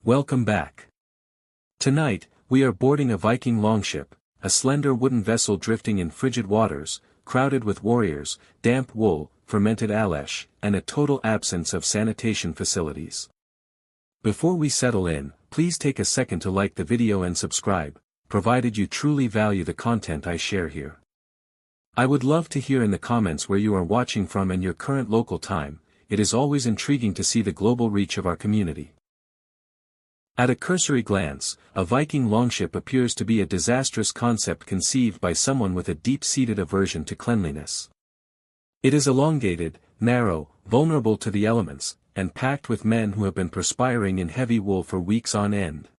Welcome back. Tonight, we are boarding a Viking Longship, a slender wooden vessel drifting in frigid waters, crowded with warriors, damp wool, fermented alesh, and a total absence of sanitation facilities. Before we settle in, please take a second to like the video and subscribe, provided you truly value the content I share here. I would love to hear in the comments where you are watching from and your current local time. It is always intriguing to see the global reach of our community. At a cursory glance, a Viking longship appears to be a disastrous concept conceived by someone with a deep-seated aversion to cleanliness. It is elongated, narrow, vulnerable to the elements, and packed with men who have been perspiring in heavy wool for weeks on end.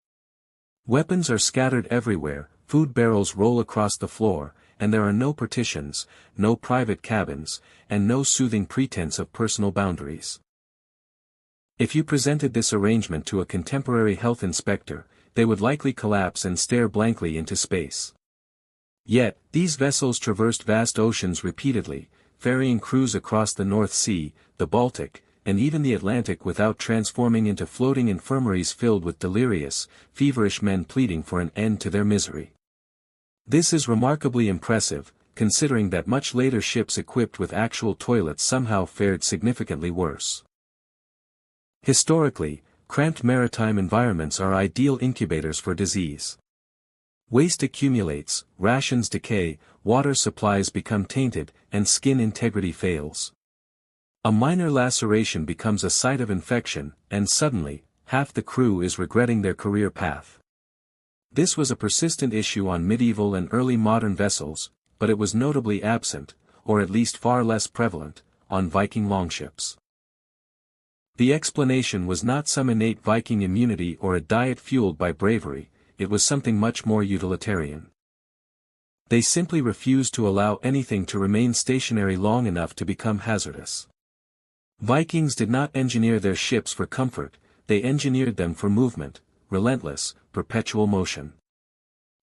Weapons are scattered everywhere, food barrels roll across the floor, and there are no partitions, no private cabins, and no soothing pretense of personal boundaries. If you presented this arrangement to a contemporary health inspector, they would likely collapse and stare blankly into space. Yet, these vessels traversed vast oceans repeatedly, ferrying crews across the North Sea, the Baltic, and even the Atlantic without transforming into floating infirmaries filled with delirious, feverish men pleading for an end to their misery. This is remarkably impressive, considering that much later ships equipped with actual toilets somehow fared significantly worse. Historically, cramped maritime environments are ideal incubators for disease. Waste accumulates, rations decay, water supplies become tainted, and skin integrity fails. A minor laceration becomes a site of infection, and suddenly, half the crew is regretting their career path. This was a persistent issue on medieval and early modern vessels, but it was notably absent, or at least far less prevalent, on Viking longships. The explanation was not some innate Viking immunity or a diet fueled by bravery, it was something much more utilitarian. They simply refused to allow anything to remain stationary long enough to become hazardous. Vikings did not engineer their ships for comfort, they engineered them for movement, relentless, perpetual motion.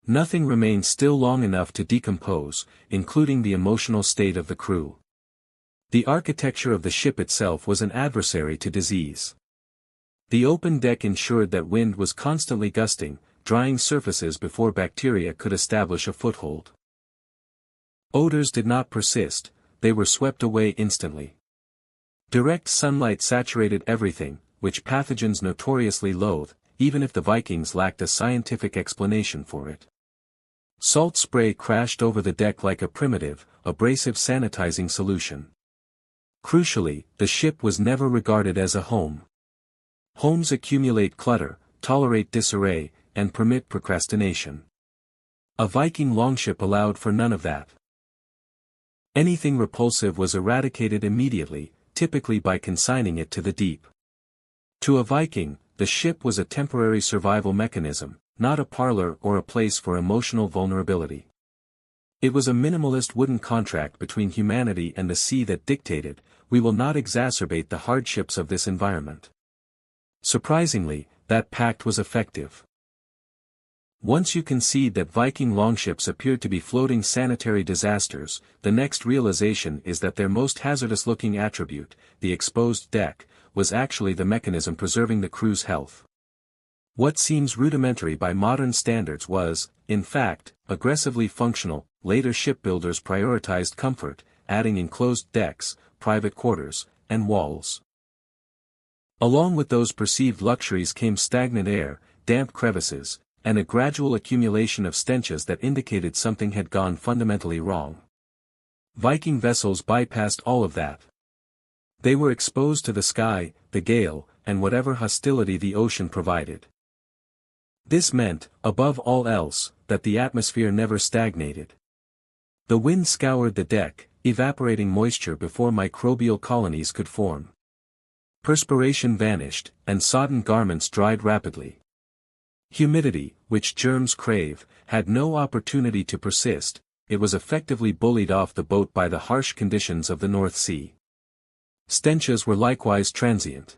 Nothing remained still long enough to decompose, including the emotional state of the crew. The architecture of the ship itself was an adversary to disease. The open deck ensured that wind was constantly gusting, drying surfaces before bacteria could establish a foothold. Odors did not persist, they were swept away instantly. Direct sunlight saturated everything, which pathogens notoriously loathe, even if the Vikings lacked a scientific explanation for it. Salt spray crashed over the deck like a primitive, abrasive sanitizing solution. Crucially, the ship was never regarded as a home. Homes accumulate clutter, tolerate disarray, and permit procrastination. A Viking longship allowed for none of that. Anything repulsive was eradicated immediately, typically by consigning it to the deep. To a Viking, the ship was a temporary survival mechanism, not a parlor or a place for emotional vulnerability. It was a minimalist wooden contract between humanity and the sea that dictated, we will not exacerbate the hardships of this environment. Surprisingly, that pact was effective. Once you concede that Viking longships appeared to be floating sanitary disasters, the next realization is that their most hazardous-looking attribute, the exposed deck, was actually the mechanism preserving the crew's health. What seems rudimentary by modern standards was, in fact, aggressively functional. Later shipbuilders prioritized comfort, adding enclosed decks, private quarters, and walls. Along with those perceived luxuries came stagnant air, damp crevices, and a gradual accumulation of stenches that indicated something had gone fundamentally wrong. Viking vessels bypassed all of that. They were exposed to the sky, the gale, and whatever hostility the ocean provided. This meant, above all else, that the atmosphere never stagnated. The wind scoured the deck, evaporating moisture before microbial colonies could form. Perspiration vanished, and sodden garments dried rapidly. Humidity, which germs crave, had no opportunity to persist, it was effectively bullied off the boat by the harsh conditions of the North Sea. Stenches were likewise transient.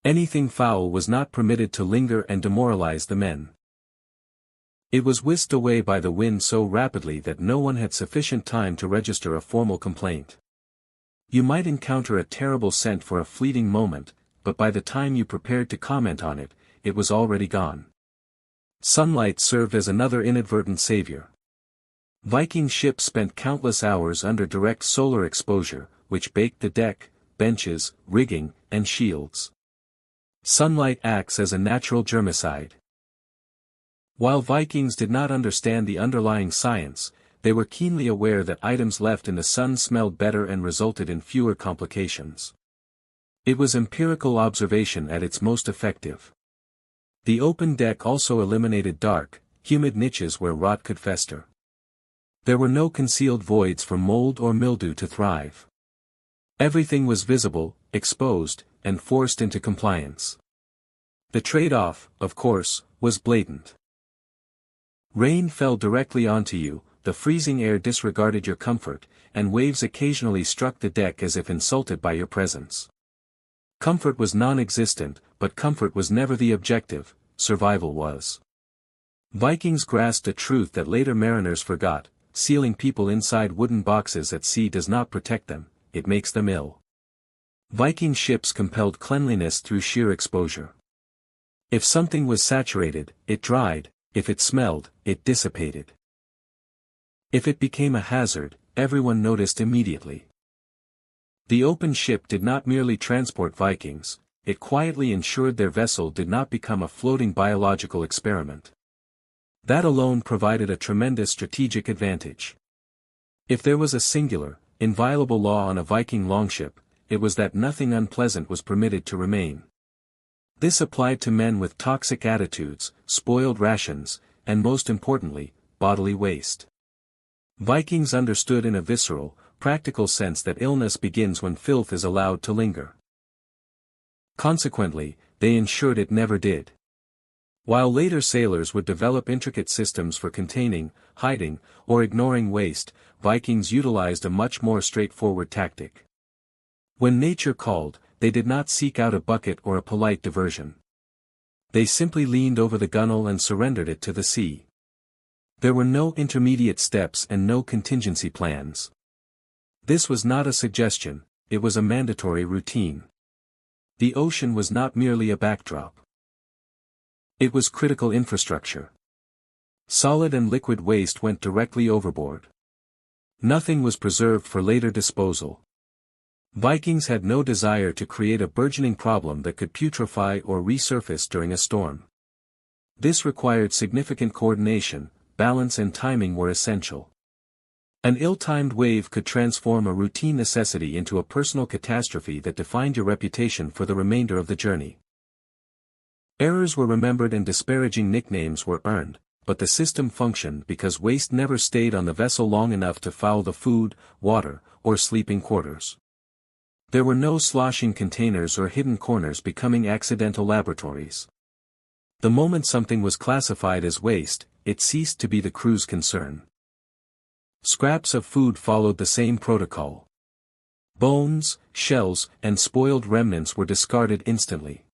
Anything foul was not permitted to linger and demoralize the men. It was whisked away by the wind so rapidly that no one had sufficient time to register a formal complaint. You might encounter a terrible scent for a fleeting moment, but by the time you prepared to comment on it, it was already gone. Sunlight served as another inadvertent savior. Viking ships spent countless hours under direct solar exposure, which baked the deck, benches, rigging, and shields. Sunlight acts as a natural germicide. While Vikings did not understand the underlying science, they were keenly aware that items left in the sun smelled better and resulted in fewer complications. It was empirical observation at its most effective. The open deck also eliminated dark, humid niches where rot could fester. There were no concealed voids for mold or mildew to thrive. Everything was visible, exposed, and forced into compliance. The trade-off, of course, was blatant. Rain fell directly onto you, the freezing air disregarded your comfort, and waves occasionally struck the deck as if insulted by your presence. Comfort was non-existent, but comfort was never the objective, survival was. Vikings grasped a truth that later mariners forgot: sealing people inside wooden boxes at sea does not protect them, it makes them ill. Viking ships compelled cleanliness through sheer exposure. If something was saturated, it dried; if it smelled, it dissipated. If it became a hazard, everyone noticed immediately. The open ship did not merely transport Vikings, it quietly ensured their vessel did not become a floating biological experiment. That alone provided a tremendous strategic advantage. If there was a singular, inviolable law on a Viking longship, it was that nothing unpleasant was permitted to remain. This applied to men with toxic attitudes, spoiled rations, and most importantly, bodily waste. Vikings understood in a visceral, practical sense that illness begins when filth is allowed to linger. Consequently, they ensured it never did. While later sailors would develop intricate systems for containing, hiding, or ignoring waste, Vikings utilized a much more straightforward tactic. When nature called, they did not seek out a bucket or a polite diversion. They simply leaned over the gunwale and surrendered it to the sea. There were no intermediate steps and no contingency plans. This was not a suggestion, it was a mandatory routine. The ocean was not merely a backdrop. It was critical infrastructure. Solid and liquid waste went directly overboard. Nothing was preserved for later disposal. Vikings had no desire to create a burgeoning problem that could putrefy or resurface during a storm. This required significant coordination, balance and timing were essential. An ill-timed wave could transform a routine necessity into a personal catastrophe that defined your reputation for the remainder of the journey. Errors were remembered and disparaging nicknames were earned, but the system functioned because waste never stayed on the vessel long enough to foul the food, water, or sleeping quarters. There were no sloshing containers or hidden corners becoming accidental laboratories. The moment something was classified as waste, it ceased to be the crew's concern. Scraps of food followed the same protocol. Bones, shells, and spoiled remnants were discarded instantly.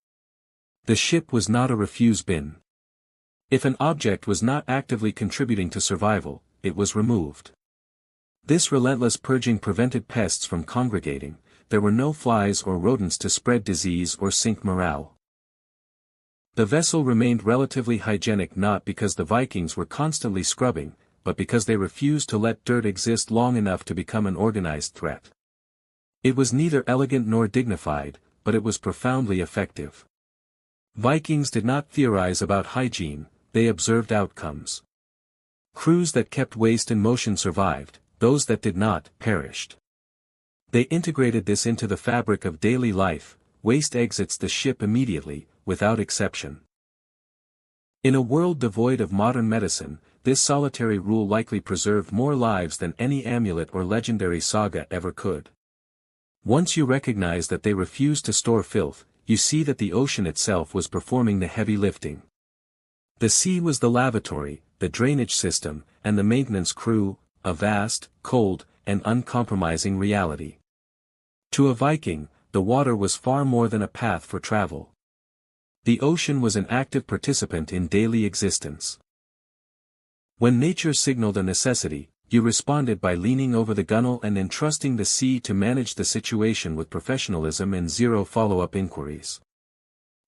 The ship was not a refuse bin. If an object was not actively contributing to survival, it was removed. This relentless purging prevented pests from congregating, there were no flies or rodents to spread disease or sink morale. The vessel remained relatively hygienic not because the Vikings were constantly scrubbing, but because they refused to let dirt exist long enough to become an organized threat. It was neither elegant nor dignified, but it was profoundly effective. Vikings did not theorize about hygiene, they observed outcomes. Crews that kept waste in motion survived, those that did not, perished. They integrated this into the fabric of daily life: waste exits the ship immediately, without exception. In a world devoid of modern medicine, this solitary rule likely preserved more lives than any amulet or legendary saga ever could. Once you recognize that they refused to store filth, you see that the ocean itself was performing the heavy lifting. The sea was the lavatory, the drainage system, and the maintenance crew, a vast, cold, and uncompromising reality. To a Viking, the water was far more than a path for travel. The ocean was an active participant in daily existence. When nature signaled a necessity, you responded by leaning over the gunwale and entrusting the sea to manage the situation with professionalism and zero follow-up inquiries.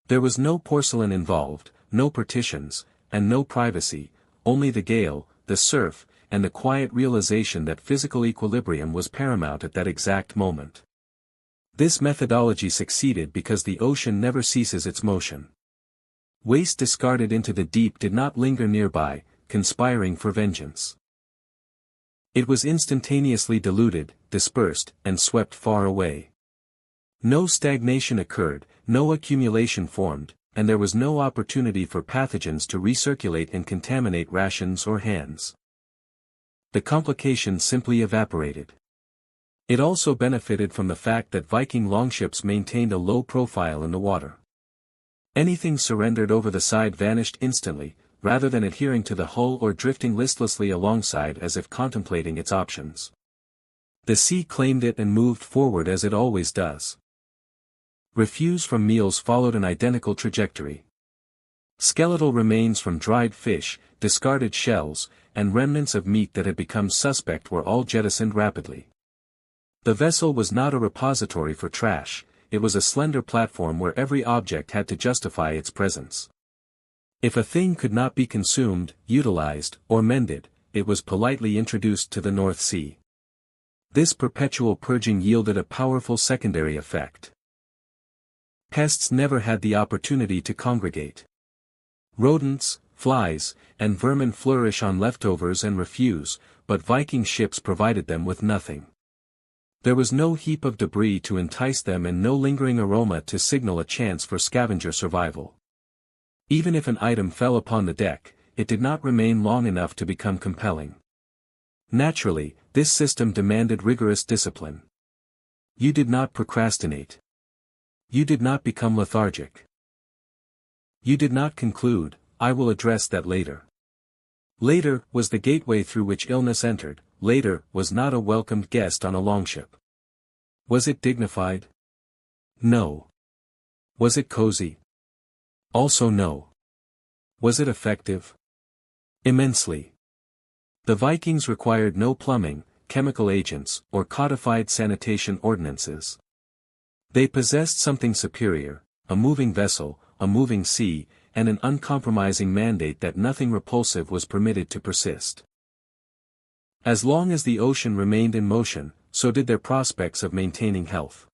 There was no porcelain involved, no partitions, and no privacy, only the gale, the surf, and the quiet realization that physical equilibrium was paramount at that exact moment. This methodology succeeded because the ocean never ceases its motion. Waste discarded into the deep did not linger nearby, conspiring for vengeance. It was instantaneously diluted, dispersed, and swept far away. No stagnation occurred, no accumulation formed, and there was no opportunity for pathogens to recirculate and contaminate rations or hands. The complication simply evaporated. It also benefited from the fact that Viking longships maintained a low profile in the water. Anything surrendered over the side vanished instantly, rather than adhering to the hull or drifting listlessly alongside as if contemplating its options. The sea claimed it and moved forward as it always does. Refuse from meals followed an identical trajectory. Skeletal remains from dried fish, discarded shells, and remnants of meat that had become suspect were all jettisoned rapidly. The vessel was not a repository for trash, it was a slender platform where every object had to justify its presence. If a thing could not be consumed, utilized, or mended, it was politely introduced to the North Sea. This perpetual purging yielded a powerful secondary effect. Pests never had the opportunity to congregate. Rodents, flies, and vermin flourish on leftovers and refuse, but Viking ships provided them with nothing. There was no heap of debris to entice them and no lingering aroma to signal a chance for scavenger survival. Even if an item fell upon the deck, it did not remain long enough to become compelling. Naturally, this system demanded rigorous discipline. You did not procrastinate. You did not become lethargic. You did not conclude, "I will address that later." Later was the gateway through which illness entered. Later was not a welcomed guest on a longship. Was it dignified? No. Was it cozy? Also no. Was it effective? Immensely. The Vikings required no plumbing, chemical agents, or codified sanitation ordinances. They possessed something superior, a moving vessel, a moving sea, and an uncompromising mandate that nothing repulsive was permitted to persist. As long as the ocean remained in motion, so did their prospects of maintaining health.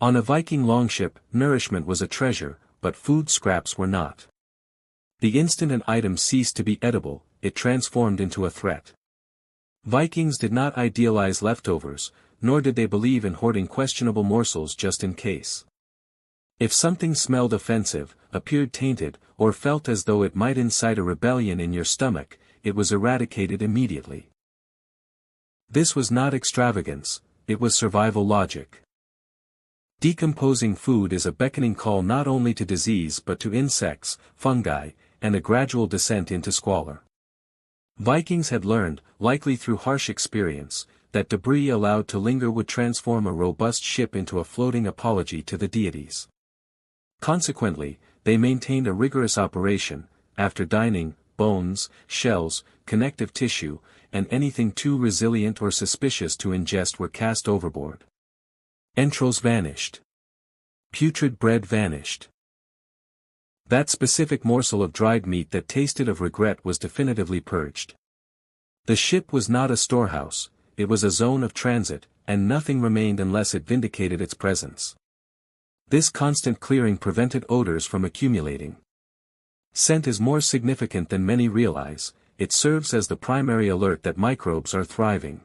On a Viking longship, nourishment was a treasure, but food scraps were not. The instant an item ceased to be edible, it transformed into a threat. Vikings did not idealize leftovers, nor did they believe in hoarding questionable morsels just in case. If something smelled offensive, appeared tainted, or felt as though it might incite a rebellion in your stomach, it was eradicated immediately. This was not extravagance, it was survival logic. Decomposing food is a beckoning call not only to disease but to insects, fungi, and a gradual descent into squalor. Vikings had learned, likely through harsh experience, that debris allowed to linger would transform a robust ship into a floating apology to the deities. Consequently, they maintained a rigorous operation. After dining, bones, shells, connective tissue, and anything too resilient or suspicious to ingest were cast overboard. Entrails vanished. Putrid bread vanished. That specific morsel of dried meat that tasted of regret was definitively purged. The ship was not a storehouse, it was a zone of transit, and nothing remained unless it vindicated its presence. This constant clearing prevented odors from accumulating. Scent is more significant than many realize, it serves as the primary alert that microbes are thriving.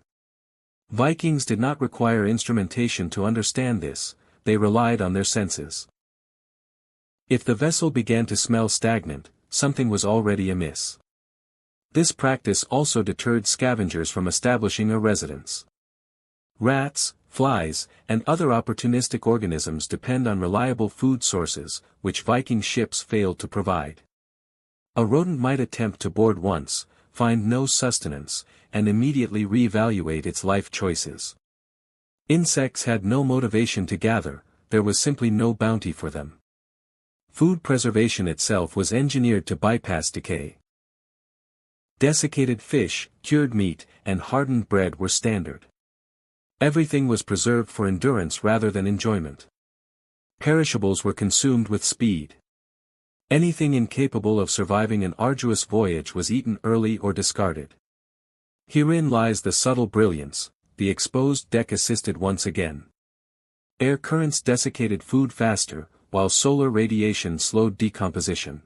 Vikings did not require instrumentation to understand this, they relied on their senses. If the vessel began to smell stagnant, something was already amiss. This practice also deterred scavengers from establishing a residence. Rats, flies, and other opportunistic organisms depend on reliable food sources, which Viking ships failed to provide. A rodent might attempt to board once, find no sustenance, and immediately re-evaluate its life choices. Insects had no motivation to gather, there was simply no bounty for them. Food preservation itself was engineered to bypass decay. Desiccated fish, cured meat, and hardened bread were standard. Everything was preserved for endurance rather than enjoyment. Perishables were consumed with speed. Anything incapable of surviving an arduous voyage was eaten early or discarded. Herein lies the subtle brilliance. The exposed deck assisted once again. Air currents desiccated food faster, while solar radiation slowed decomposition.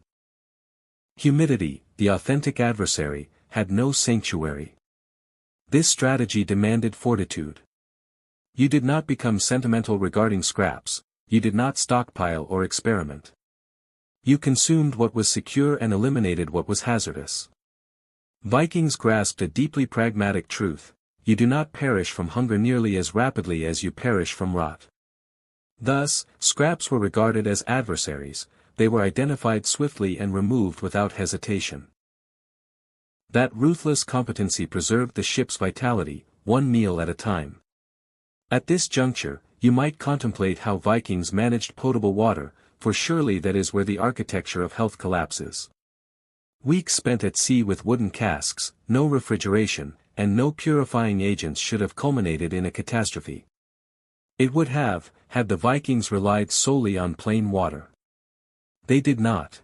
Humidity, the authentic adversary, had no sanctuary. This strategy demanded fortitude. You did not become sentimental regarding scraps, you did not stockpile or experiment. You consumed what was secure and eliminated what was hazardous. Vikings grasped a deeply pragmatic truth: you do not perish from hunger nearly as rapidly as you perish from rot. Thus, scraps were regarded as adversaries, they were identified swiftly and removed without hesitation. That ruthless competency preserved the ship's vitality, one meal at a time. At this juncture, you might contemplate how Vikings managed potable water, for surely that is where the architecture of health collapses. Weeks spent at sea with wooden casks, no refrigeration, and no purifying agents should have culminated in a catastrophe. It would have, had the Vikings relied solely on plain water. They did not.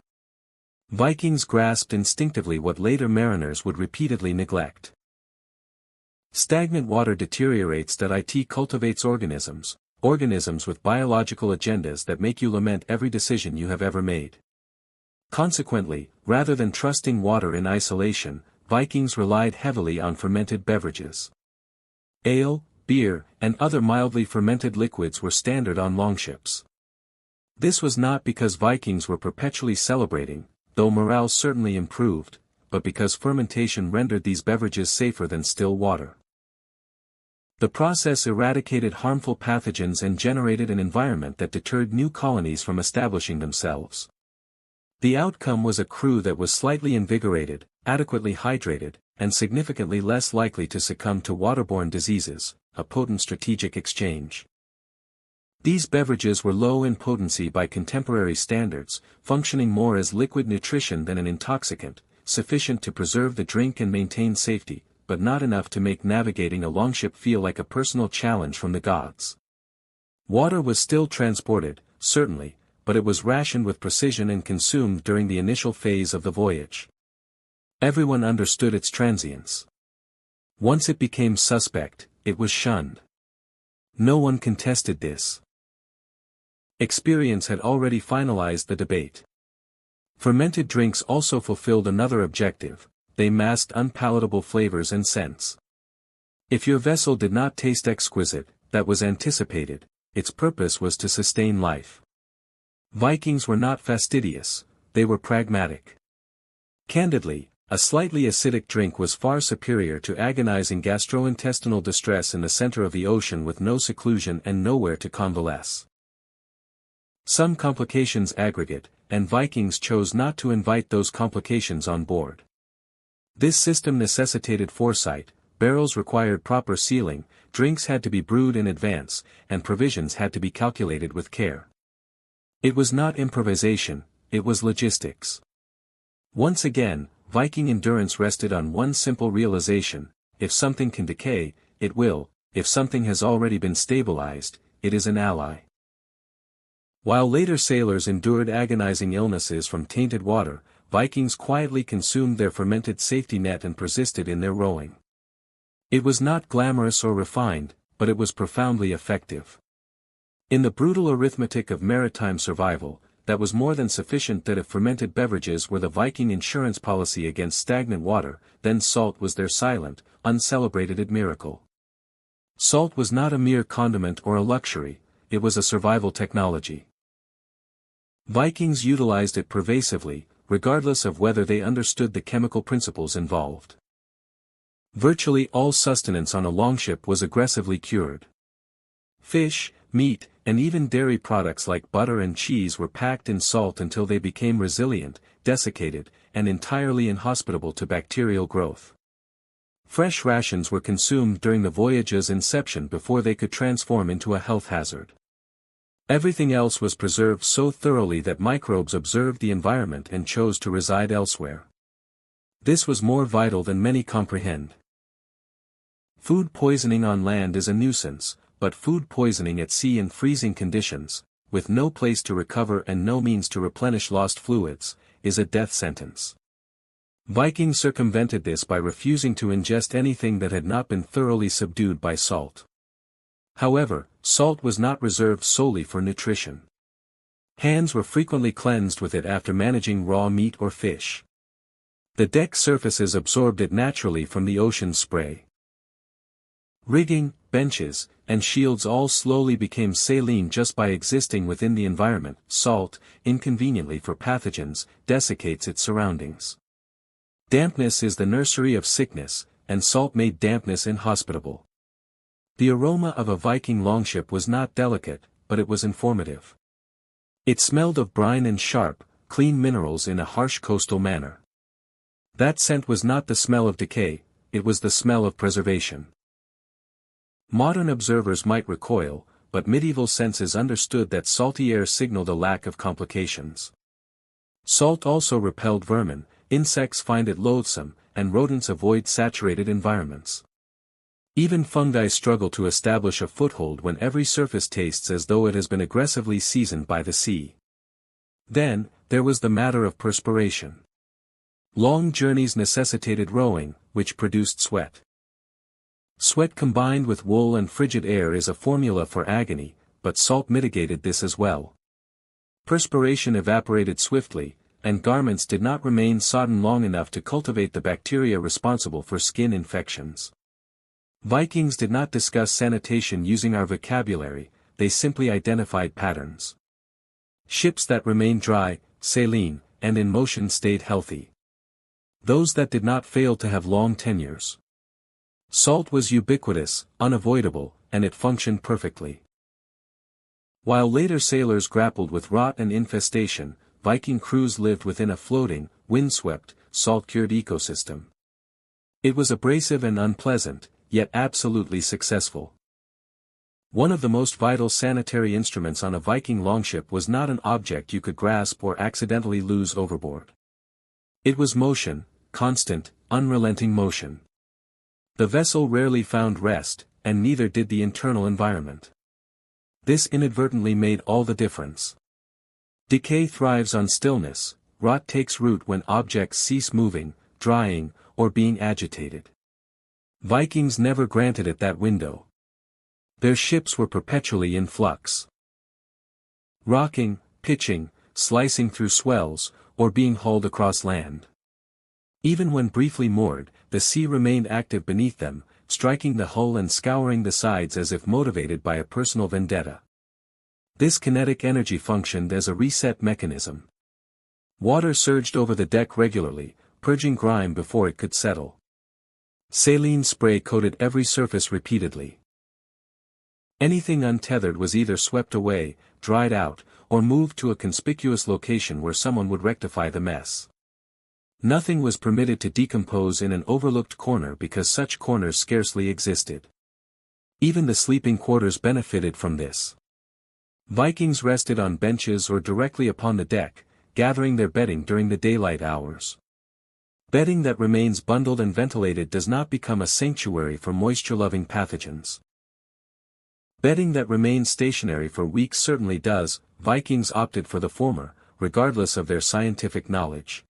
Vikings grasped instinctively what later mariners would repeatedly neglect. Stagnant water deteriorates. It cultivates organisms with biological agendas that make you lament every decision you have ever made. Consequently, rather than trusting water in isolation, Vikings relied heavily on fermented beverages. Ale, beer, and other mildly fermented liquids were standard on longships. This was not because Vikings were perpetually celebrating, though morale certainly improved, but because fermentation rendered these beverages safer than still water. The process eradicated harmful pathogens and generated an environment that deterred new colonies from establishing themselves. The outcome was a crew that was slightly invigorated, adequately hydrated, and significantly less likely to succumb to waterborne diseases, a potent strategic exchange. These beverages were low in potency by contemporary standards, functioning more as liquid nutrition than an intoxicant, sufficient to preserve the drink and maintain safety, but not enough to make navigating a longship feel like a personal challenge from the gods. Water was still transported, certainly, but it was rationed with precision and consumed during the initial phase of the voyage. Everyone understood its transience. Once it became suspect, it was shunned. No one contested this. Experience had already finalized the debate. Fermented drinks also fulfilled another objective: they masked unpalatable flavors and scents. If your vessel did not taste exquisite, that was anticipated, its purpose was to sustain life. Vikings were not fastidious, they were pragmatic. Candidly, a slightly acidic drink was far superior to agonizing gastrointestinal distress in the center of the ocean with no seclusion and nowhere to convalesce. Some complications aggregate, and Vikings chose not to invite those complications on board. This system necessitated foresight, barrels required proper sealing, drinks had to be brewed in advance, and provisions had to be calculated with care. It was not improvisation, it was logistics. Once again, Viking endurance rested on one simple realization: if something can decay, it will; if something has already been stabilized, it is an ally. While later sailors endured agonizing illnesses from tainted water, Vikings quietly consumed their fermented safety net and persisted in their rowing. It was not glamorous or refined, but it was profoundly effective. In the brutal arithmetic of maritime survival, that was more than sufficient. That if fermented beverages were the Viking insurance policy against stagnant water, then salt was their silent, uncelebrated miracle. Salt was not a mere condiment or a luxury, it was a survival technology. Vikings utilized it pervasively, regardless of whether they understood the chemical principles involved. Virtually all sustenance on a longship was aggressively cured. Fish, meat, and even dairy products like butter and cheese were packed in salt until they became resilient, desiccated, and entirely inhospitable to bacterial growth. Fresh rations were consumed during the voyage's inception before they could transform into a health hazard. Everything else was preserved so thoroughly that microbes observed the environment and chose to reside elsewhere. This was more vital than many comprehend. Food poisoning on land is a nuisance, but food poisoning at sea in freezing conditions, with no place to recover and no means to replenish lost fluids, is a death sentence. Vikings circumvented this by refusing to ingest anything that had not been thoroughly subdued by salt. However, salt was not reserved solely for nutrition. Hands were frequently cleansed with it after managing raw meat or fish. The deck surfaces absorbed it naturally from the ocean's spray. Rigging, benches, and shields all slowly became saline just by existing within the environment. Salt, inconveniently for pathogens, desiccates its surroundings. Dampness is the nursery of sickness, and salt made dampness inhospitable. The aroma of a Viking longship was not delicate, but it was informative. It smelled of brine and sharp, clean minerals in a harsh coastal manner. That scent was not the smell of decay, it was the smell of preservation. Modern observers might recoil, but medieval senses understood that salty air signaled a lack of complications. Salt also repelled vermin, insects find it loathsome, and rodents avoid saturated environments. Even fungi struggle to establish a foothold when every surface tastes as though it has been aggressively seasoned by the sea. Then, there was the matter of perspiration. Long journeys necessitated rowing, which produced sweat. Sweat combined with wool and frigid air is a formula for agony, but salt mitigated this as well. Perspiration evaporated swiftly, and garments did not remain sodden long enough to cultivate the bacteria responsible for skin infections. Vikings did not discuss sanitation using our vocabulary, they simply identified patterns. Ships that remained dry, saline, and in motion stayed healthy. Those that did not failed to have long tenures. Salt was ubiquitous, unavoidable, and it functioned perfectly. While later sailors grappled with rot and infestation, Viking crews lived within a floating, windswept, salt-cured ecosystem. It was abrasive and unpleasant, yet absolutely successful. One of the most vital sanitary instruments on a Viking longship was not an object you could grasp or accidentally lose overboard. It was motion, constant, unrelenting motion. The vessel rarely found rest, and neither did the internal environment. This inadvertently made all the difference. Decay thrives on stillness, rot takes root when objects cease moving, drying, or being agitated. Vikings never granted it that window. Their ships were perpetually in flux. Rocking, pitching, slicing through swells, or being hauled across land. Even when briefly moored, the sea remained active beneath them, striking the hull and scouring the sides as if motivated by a personal vendetta. This kinetic energy functioned as a reset mechanism. Water surged over the deck regularly, purging grime before it could settle. Saline spray coated every surface repeatedly. Anything untethered was either swept away, dried out, or moved to a conspicuous location where someone would rectify the mess. Nothing was permitted to decompose in an overlooked corner because such corners scarcely existed. Even the sleeping quarters benefited from this. Vikings rested on benches or directly upon the deck, gathering their bedding during the daylight hours. Bedding that remains bundled and ventilated does not become a sanctuary for moisture-loving pathogens. Bedding that remains stationary for weeks certainly does. Vikings opted for the former, regardless of their scientific knowledge.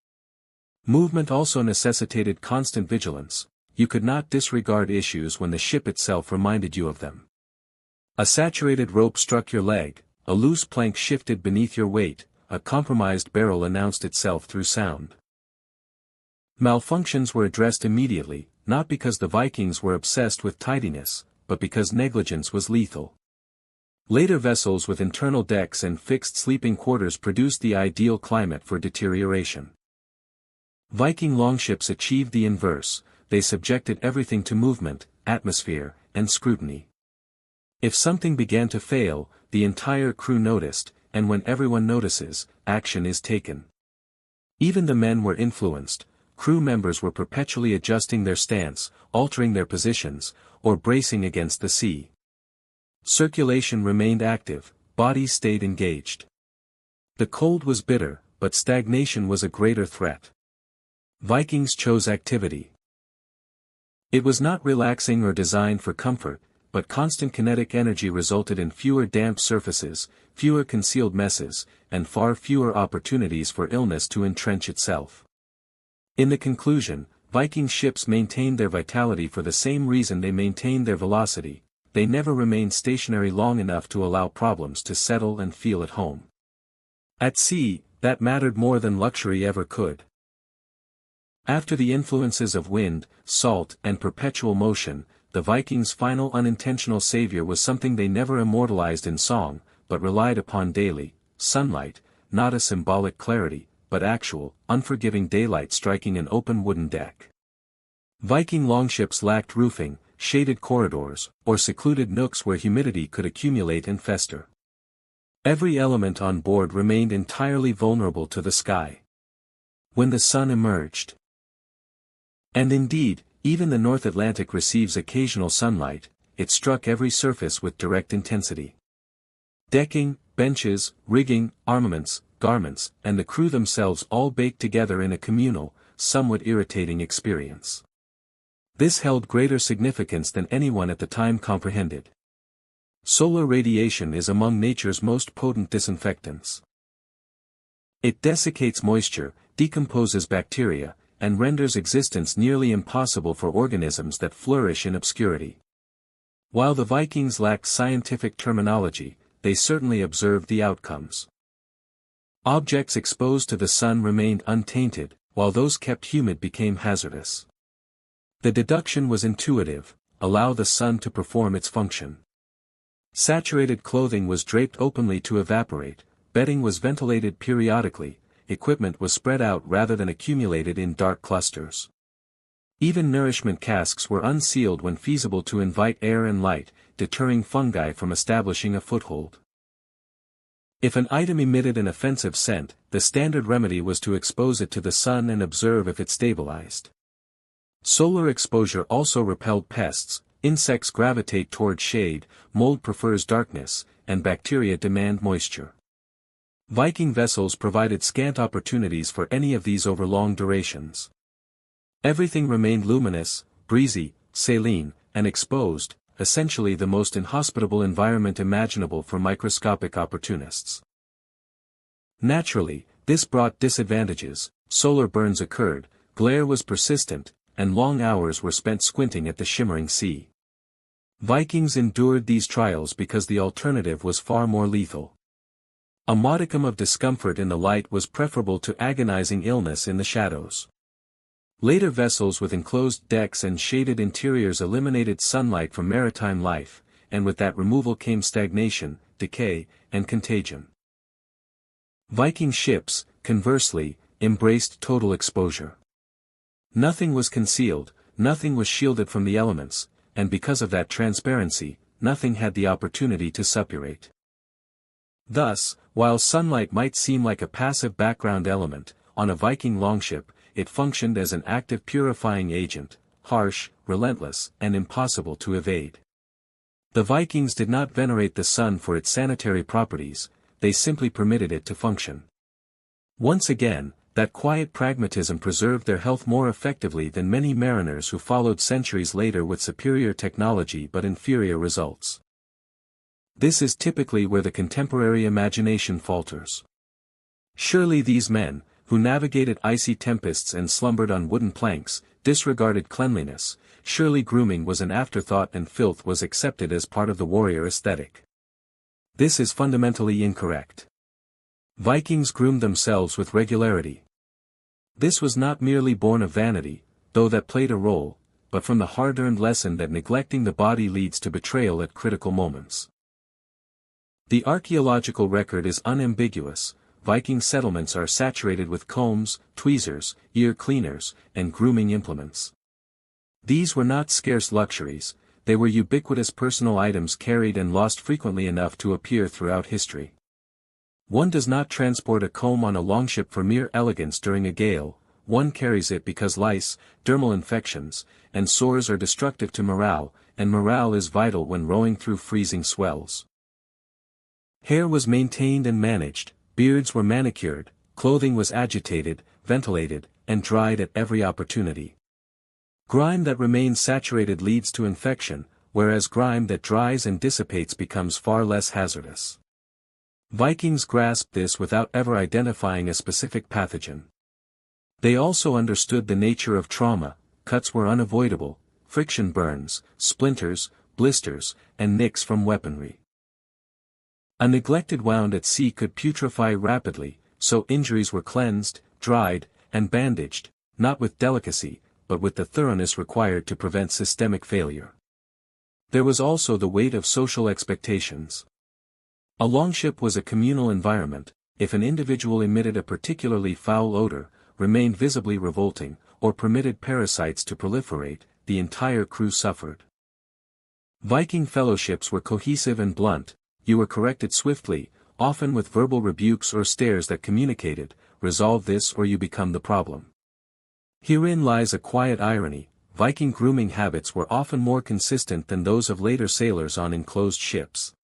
Movement also necessitated constant vigilance. You could not disregard issues when the ship itself reminded you of them. A saturated rope struck your leg, a loose plank shifted beneath your weight, a compromised barrel announced itself through sound. Malfunctions were addressed immediately, not because the Vikings were obsessed with tidiness, but because negligence was lethal. Later vessels with internal decks and fixed sleeping quarters produced the ideal climate for deterioration. Viking longships achieved the inverse, they subjected everything to movement, atmosphere, and scrutiny. If something began to fail, the entire crew noticed, and when everyone notices, action is taken. Even the men were influenced, crew members were perpetually adjusting their stance, altering their positions, or bracing against the sea. Circulation remained active, bodies stayed engaged. The cold was bitter, but stagnation was a greater threat. Vikings chose activity. It was not relaxing or designed for comfort, but constant kinetic energy resulted in fewer damp surfaces, fewer concealed messes, and far fewer opportunities for illness to entrench itself. In the conclusion, Viking ships maintained their vitality for the same reason they maintained their velocity: they never remained stationary long enough to allow problems to settle and feel at home. At sea, that mattered more than luxury ever could. After the influences of wind, salt, and perpetual motion, the Vikings' final unintentional savior was something they never immortalized in song, but relied upon daily: sunlight, not a symbolic clarity, but actual, unforgiving daylight striking an open wooden deck. Viking longships lacked roofing, shaded corridors, or secluded nooks where humidity could accumulate and fester. Every element on board remained entirely vulnerable to the sky. When the sun emerged. And indeed, even the North Atlantic receives occasional sunlight, it struck every surface with direct intensity. Decking, benches, rigging, armaments, garments, and the crew themselves all baked together in a communal, somewhat irritating experience. This held greater significance than anyone at the time comprehended. Solar radiation is among nature's most potent disinfectants. It desiccates moisture, decomposes bacteria, and renders existence nearly impossible for organisms that flourish in obscurity. While the Vikings lacked scientific terminology, they certainly observed the outcomes. Objects exposed to the sun remained untainted, while those kept humid became hazardous. The deduction was intuitive: allow the sun to perform its function. Saturated clothing was draped openly to evaporate, bedding was ventilated periodically, equipment was spread out rather than accumulated in dark clusters. Even nourishment casks were unsealed when feasible to invite air and light, deterring fungi from establishing a foothold. If an item emitted an offensive scent, the standard remedy was to expose it to the sun and observe if it stabilized. Solar exposure also repelled pests: insects gravitate toward shade, mold prefers darkness, and bacteria demand moisture. Viking vessels provided scant opportunities for any of these over long durations. Everything remained luminous, breezy, saline, and exposed, essentially the most inhospitable environment imaginable for microscopic opportunists. Naturally, this brought disadvantages: solar burns occurred, glare was persistent, and long hours were spent squinting at the shimmering sea. Vikings endured these trials because the alternative was far more lethal. A modicum of discomfort in the light was preferable to agonizing illness in the shadows. Later vessels with enclosed decks and shaded interiors eliminated sunlight from maritime life, and with that removal came stagnation, decay, and contagion. Viking ships, conversely, embraced total exposure. Nothing was concealed, nothing was shielded from the elements, and because of that transparency, nothing had the opportunity to suppurate. Thus, while sunlight might seem like a passive background element, on a Viking longship, it functioned as an active purifying agent, harsh, relentless, and impossible to evade. The Vikings did not venerate the sun for its sanitary properties, they simply permitted it to function. Once again, that quiet pragmatism preserved their health more effectively than many mariners who followed centuries later with superior technology but inferior results. This is typically where the contemporary imagination falters. Surely these men, who navigated icy tempests and slumbered on wooden planks, disregarded cleanliness, surely grooming was an afterthought and filth was accepted as part of the warrior aesthetic. This is fundamentally incorrect. Vikings groomed themselves with regularity. This was not merely born of vanity, though that played a role, but from the hard-earned lesson that neglecting the body leads to betrayal at critical moments. The archaeological record is unambiguous: Viking settlements are saturated with combs, tweezers, ear cleaners, and grooming implements. These were not scarce luxuries, they were ubiquitous personal items carried and lost frequently enough to appear throughout history. One does not transport a comb on a longship for mere elegance during a gale, one carries it because lice, dermal infections, and sores are destructive to morale, and morale is vital when rowing through freezing swells. Hair was maintained and managed, beards were manicured, clothing was agitated, ventilated, and dried at every opportunity. Grime that remains saturated leads to infection, whereas grime that dries and dissipates becomes far less hazardous. Vikings grasped this without ever identifying a specific pathogen. They also understood the nature of trauma. Cuts were unavoidable, friction burns, splinters, blisters, and nicks from weaponry. A neglected wound at sea could putrefy rapidly, so injuries were cleansed, dried, and bandaged, not with delicacy, but with the thoroughness required to prevent systemic failure. There was also the weight of social expectations. A longship was a communal environment. If an individual emitted a particularly foul odor, remained visibly revolting, or permitted parasites to proliferate, the entire crew suffered. Viking fellowships were cohesive and blunt. You were corrected swiftly, often with verbal rebukes or stares that communicated, resolve this or you become the problem. Herein lies a quiet irony. Viking grooming habits were often more consistent than those of later sailors on enclosed ships.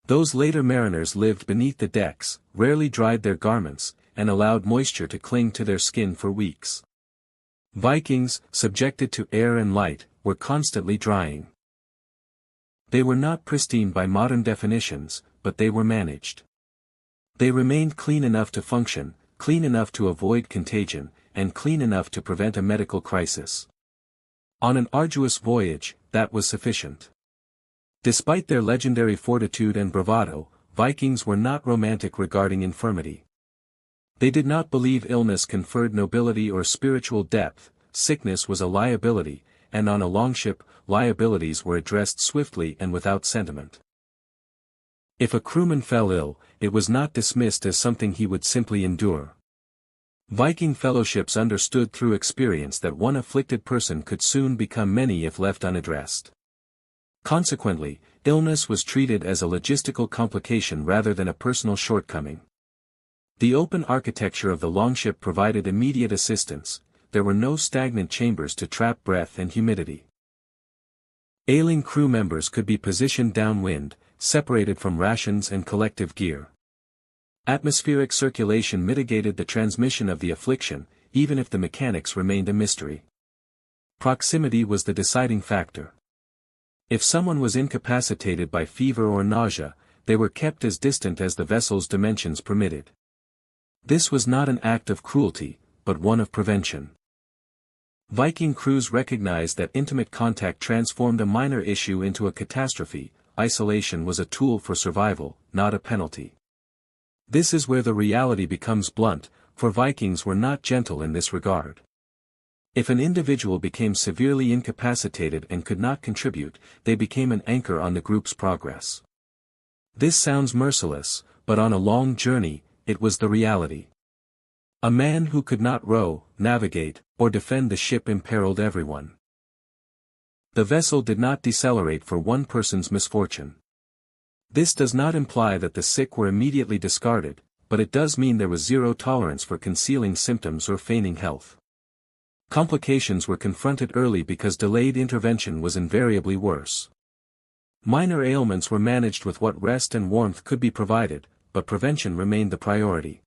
Those later mariners lived beneath the decks, rarely dried their garments, and allowed moisture to cling to their skin for weeks. Vikings, subjected to air and light, were constantly drying. They were not pristine by modern definitions, but they were managed. They remained clean enough to function, clean enough to avoid contagion, and clean enough to prevent a medical crisis. On an arduous voyage, that was sufficient. Despite their legendary fortitude and bravado, Vikings were not romantic regarding infirmity. They did not believe illness conferred nobility or spiritual depth. Sickness was a liability, and on a longship, liabilities were addressed swiftly and without sentiment. If a crewman fell ill, it was not dismissed as something he would simply endure. Viking fellowships understood through experience that one afflicted person could soon become many if left unaddressed. Consequently, illness was treated as a logistical complication rather than a personal shortcoming. The open architecture of the longship provided immediate assistance. There were no stagnant chambers to trap breath and humidity. Ailing crew members could be positioned downwind, separated from rations and collective gear. Atmospheric circulation mitigated the transmission of the affliction, even if the mechanics remained a mystery. Proximity was the deciding factor. If someone was incapacitated by fever or nausea, they were kept as distant as the vessel's dimensions permitted. This was not an act of cruelty, but one of prevention. Viking crews recognized that intimate contact transformed a minor issue into a catastrophe. Isolation was a tool for survival, not a penalty. This is where the reality becomes blunt, for Vikings were not gentle in this regard. If an individual became severely incapacitated and could not contribute, they became an anchor on the group's progress. This sounds merciless, but on a long journey, it was the reality. A man who could not row, navigate, or defend the ship imperiled everyone. The vessel did not decelerate for one person's misfortune. This does not imply that the sick were immediately discarded, but it does mean there was zero tolerance for concealing symptoms or feigning health. Complications were confronted early because delayed intervention was invariably worse. Minor ailments were managed with what rest and warmth could be provided, but prevention remained the priority.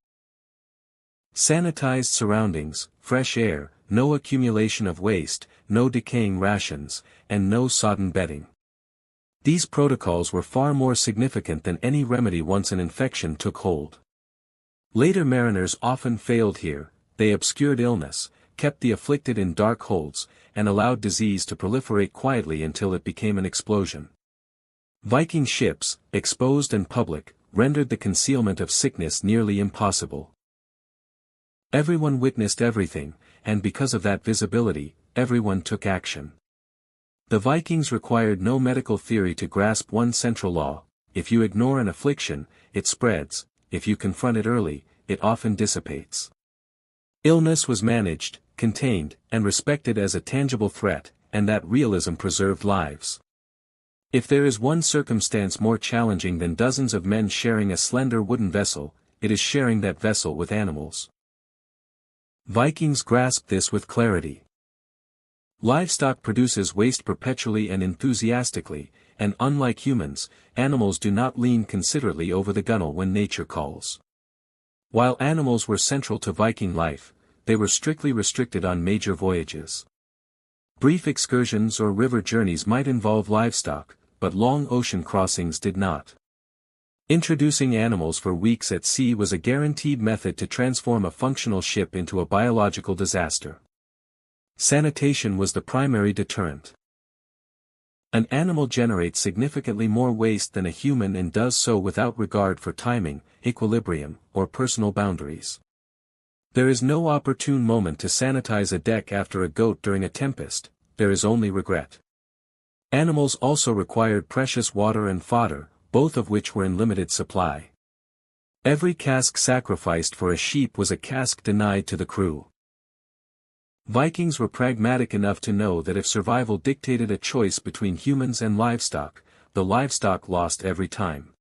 Sanitized surroundings, fresh air, no accumulation of waste, no decaying rations, and no sodden bedding. These protocols were far more significant than any remedy once an infection took hold. Later mariners often failed here. They obscured illness, kept the afflicted in dark holds, and allowed disease to proliferate quietly until it became an explosion. Viking ships, exposed and public, rendered the concealment of sickness nearly impossible. Everyone witnessed everything, and because of that visibility, everyone took action. The Vikings required no medical theory to grasp one central law: if you ignore an affliction, it spreads; if you confront it early, it often dissipates. Illness was managed, contained, and respected as a tangible threat, and that realism preserved lives. If there is one circumstance more challenging than dozens of men sharing a slender wooden vessel, it is sharing that vessel with animals. Vikings grasped this with clarity. Livestock produces waste perpetually and enthusiastically, and unlike humans, animals do not lean considerately over the gunwale when nature calls. While animals were central to Viking life, they were strictly restricted on major voyages. Brief excursions or river journeys might involve livestock, but long ocean crossings did not. Introducing animals for weeks at sea was a guaranteed method to transform a functional ship into a biological disaster. Sanitation was the primary deterrent. An animal generates significantly more waste than a human and does so without regard for timing, equilibrium, or personal boundaries. There is no opportune moment to sanitize a deck after a goat during a tempest, there is only regret. Animals also required precious water and fodder, both of which were in limited supply. Every cask sacrificed for a sheep was a cask denied to the crew. Vikings were pragmatic enough to know that if survival dictated a choice between humans and livestock, the livestock lost every time.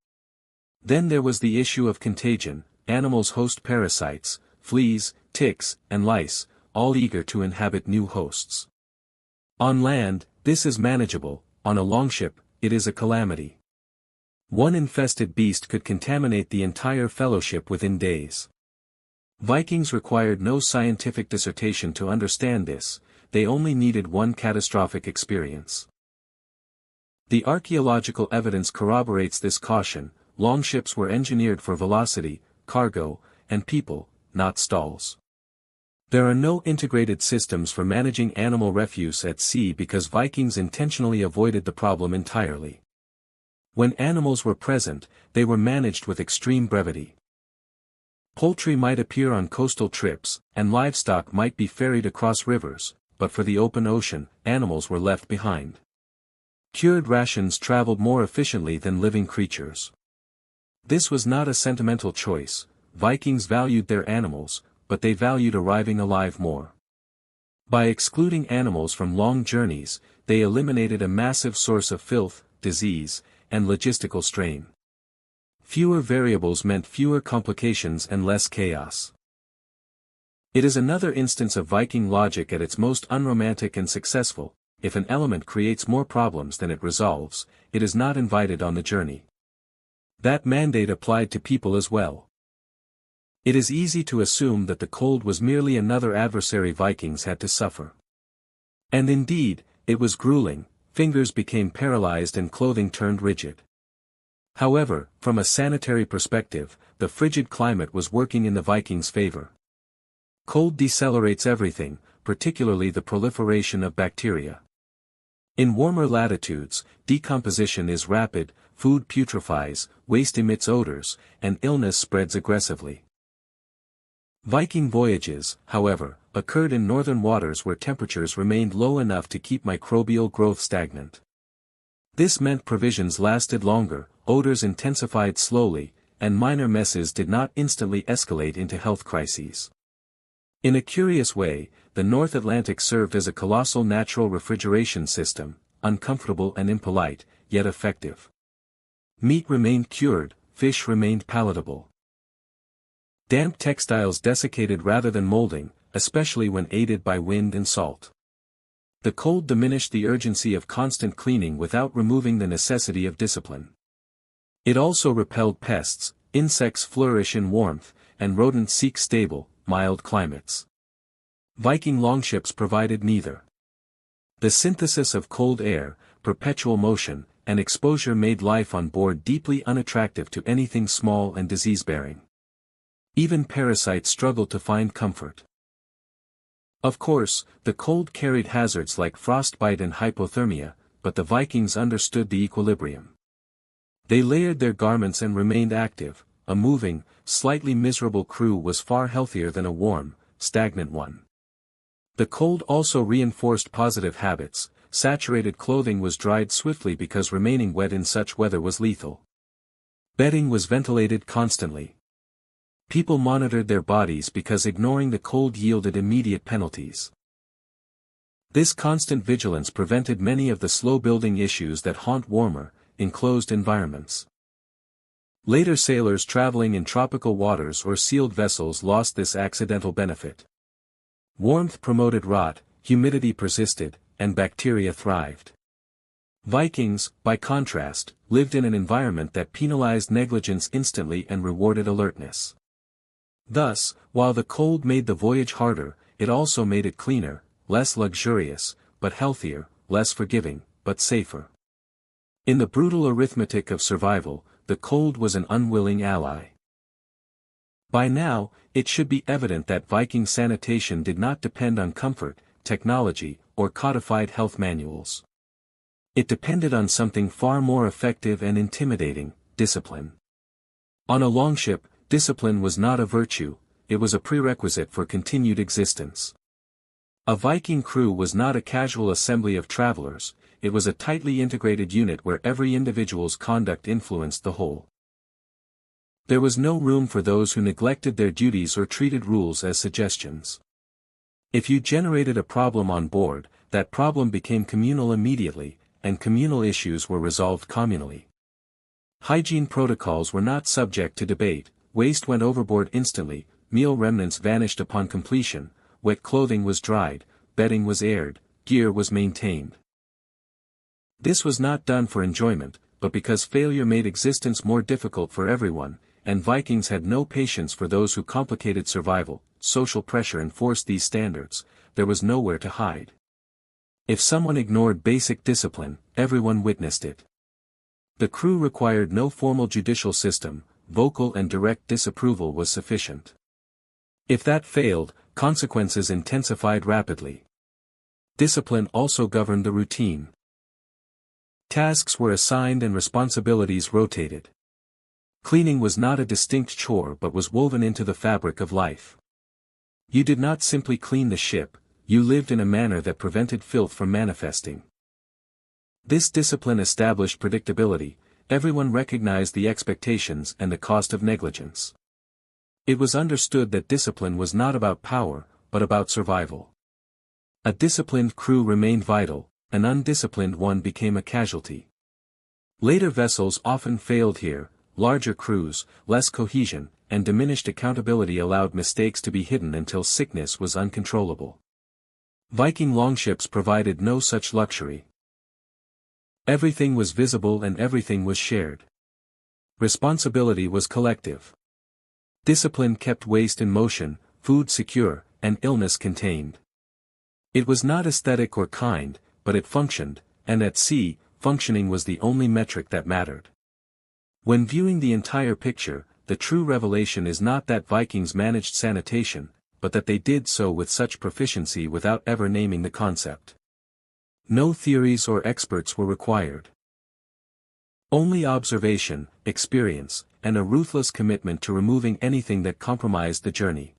Then there was the issue of contagion. Animals host parasites, fleas, ticks, and lice, all eager to inhabit new hosts. On land, this is manageable; on a longship, it is a calamity. One infested beast could contaminate the entire fellowship within days. Vikings required no scientific dissertation to understand this, they only needed one catastrophic experience. The archaeological evidence corroborates this caution. Longships were engineered for velocity, cargo, and people, not stalls. There are no integrated systems for managing animal refuse at sea because Vikings intentionally avoided the problem entirely. When animals were present, they were managed with extreme brevity. Poultry might appear on coastal trips, and livestock might be ferried across rivers, but for the open ocean, animals were left behind. Cured rations traveled more efficiently than living creatures. This was not a sentimental choice. Vikings valued their animals, but they valued arriving alive more. By excluding animals from long journeys, they eliminated a massive source of filth, disease, and logistical strain. Fewer variables meant fewer complications and less chaos. It is another instance of Viking logic at its most unromantic and successful. If an element creates more problems than it resolves, it is not invited on the journey. That mandate applied to people as well. It is easy to assume that the cold was merely another adversary Vikings had to suffer. And indeed, it was grueling. Fingers became paralyzed and clothing turned rigid. However, from a sanitary perspective, the frigid climate was working in the Vikings' favor. Cold decelerates everything, particularly the proliferation of bacteria. In warmer latitudes, decomposition is rapid, food putrefies, waste emits odors, and illness spreads aggressively. Viking voyages, however, occurred in northern waters where temperatures remained low enough to keep microbial growth stagnant. This meant provisions lasted longer, odors intensified slowly, and minor messes did not instantly escalate into health crises. In a curious way, the North Atlantic served as a colossal natural refrigeration system, uncomfortable and impolite, yet effective. Meat remained cured, fish remained palatable. Damp textiles desiccated rather than molding, especially when aided by wind and salt. The cold diminished the urgency of constant cleaning without removing the necessity of discipline. It also repelled pests, insects flourish in warmth, and rodents seek stable, mild climates. Viking longships provided neither. The synthesis of cold air, perpetual motion, and exposure made life on board deeply unattractive to anything small and disease-bearing. Even parasites struggled to find comfort. Of course, the cold carried hazards like frostbite and hypothermia, but the Vikings understood the equilibrium. They layered their garments and remained active. A moving, slightly miserable crew was far healthier than a warm, stagnant one. The cold also reinforced positive habits. Saturated clothing was dried swiftly because remaining wet in such weather was lethal. Bedding was ventilated constantly. People monitored their bodies because ignoring the cold yielded immediate penalties. This constant vigilance prevented many of the slow-building issues that haunt warmer, enclosed environments. Later sailors traveling in tropical waters or sealed vessels lost this accidental benefit. Warmth promoted rot, humidity persisted, and bacteria thrived. Vikings, by contrast, lived in an environment that penalized negligence instantly and rewarded alertness. Thus, while the cold made the voyage harder, it also made it cleaner, less luxurious, but healthier, less forgiving, but safer. In the brutal arithmetic of survival, the cold was an unwilling ally. By now, it should be evident that Viking sanitation did not depend on comfort, technology, or codified health manuals. It depended on something far more effective and intimidating: discipline. On a longship, discipline was not a virtue, it was a prerequisite for continued existence. A Viking crew was not a casual assembly of travelers, it was a tightly integrated unit where every individual's conduct influenced the whole. There was no room for those who neglected their duties or treated rules as suggestions. If you generated a problem on board, that problem became communal immediately, and communal issues were resolved communally. Hygiene protocols were not subject to debate, waste went overboard instantly, meal remnants vanished upon completion, wet clothing was dried, bedding was aired, gear was maintained. This was not done for enjoyment, but because failure made existence more difficult for everyone, and Vikings had no patience for those who complicated survival. Social pressure enforced these standards, there was nowhere to hide. If someone ignored basic discipline, everyone witnessed it. The crew required no formal judicial system, vocal and direct disapproval was sufficient. If that failed, consequences intensified rapidly. Discipline also governed the routine. Tasks were assigned and responsibilities rotated. Cleaning was not a distinct chore but was woven into the fabric of life. You did not simply clean the ship, you lived in a manner that prevented filth from manifesting. This discipline established predictability, everyone recognized the expectations and the cost of negligence. It was understood that discipline was not about power, but about survival. A disciplined crew remained vital, an undisciplined one became a casualty. Later vessels often failed here. Larger crews, less cohesion, and diminished accountability allowed mistakes to be hidden until sickness was uncontrollable. Viking longships provided no such luxury. Everything was visible and everything was shared. Responsibility was collective. Discipline kept waste in motion, food secure, and illness contained. It was not aesthetic or kind, but it functioned, and at sea, functioning was the only metric that mattered. When viewing the entire picture, the true revelation is not that Vikings managed sanitation, but that they did so with such proficiency without ever naming the concept. No theories or experts were required. Only observation, experience, and a ruthless commitment to removing anything that compromised the journey.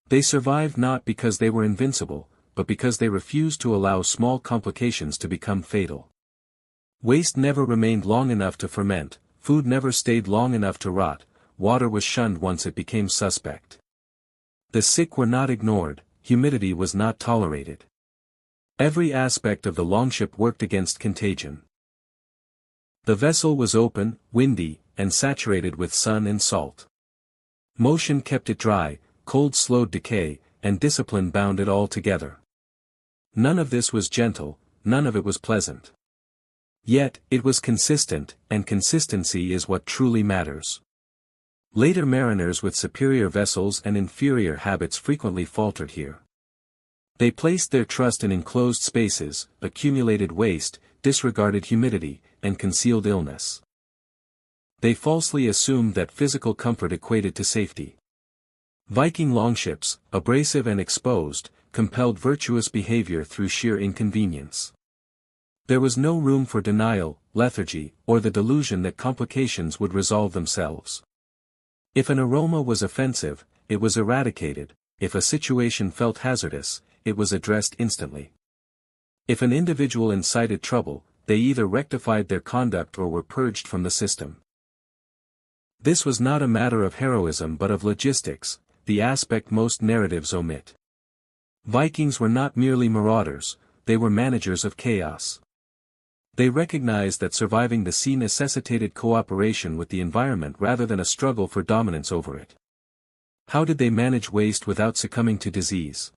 They survived not because they were invincible, but because they refused to allow small complications to become fatal. Waste never remained long enough to ferment. Food never stayed long enough to rot, water was shunned once it became suspect. The sick were not ignored, humidity was not tolerated. Every aspect of the longship worked against contagion. The vessel was open, windy, and saturated with sun and salt. Motion kept it dry, cold slowed decay, and discipline bound it all together. None of this was gentle, none of it was pleasant. Yet, it was consistent, and consistency is what truly matters. Later mariners with superior vessels and inferior habits frequently faltered here. They placed their trust in enclosed spaces, accumulated waste, disregarded humidity, and concealed illness. They falsely assumed that physical comfort equated to safety. Viking longships, abrasive and exposed, compelled virtuous behavior through sheer inconvenience. There was no room for denial, lethargy, or the delusion that complications would resolve themselves. If an aroma was offensive, it was eradicated; if a situation felt hazardous, it was addressed instantly. If an individual incited trouble, they either rectified their conduct or were purged from the system. This was not a matter of heroism but of logistics, the aspect most narratives omit. Vikings were not merely marauders, they were managers of chaos. They recognized that surviving the sea necessitated cooperation with the environment rather than a struggle for dominance over it. How did they manage waste without succumbing to disease?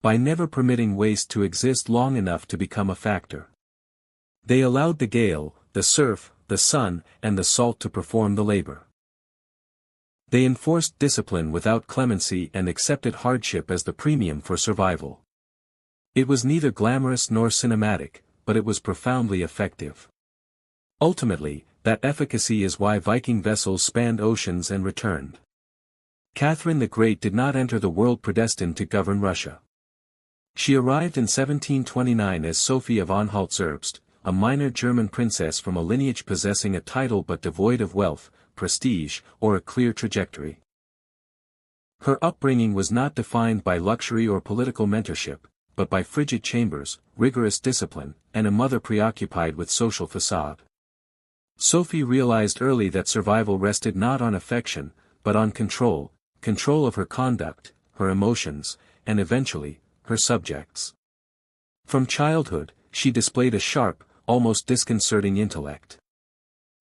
By never permitting waste to exist long enough to become a factor. They allowed the gale, the surf, the sun, and the salt to perform the labor. They enforced discipline without clemency and accepted hardship as the premium for survival. It was neither glamorous nor cinematic, but it was profoundly effective. Ultimately, that efficacy is why Viking vessels spanned oceans and returned. Catherine the Great did not enter the world predestined to govern Russia. She arrived in 1729 as Sophie of Anhalt-Zerbst, a minor German princess from a lineage possessing a title but devoid of wealth, prestige, or a clear trajectory. Her upbringing was not defined by luxury or political mentorship, but by frigid chambers, rigorous discipline, and a mother preoccupied with social facade. Sophie realized early that survival rested not on affection, but on control of her conduct, her emotions, and eventually, her subjects. From childhood, she displayed a sharp, almost disconcerting intellect.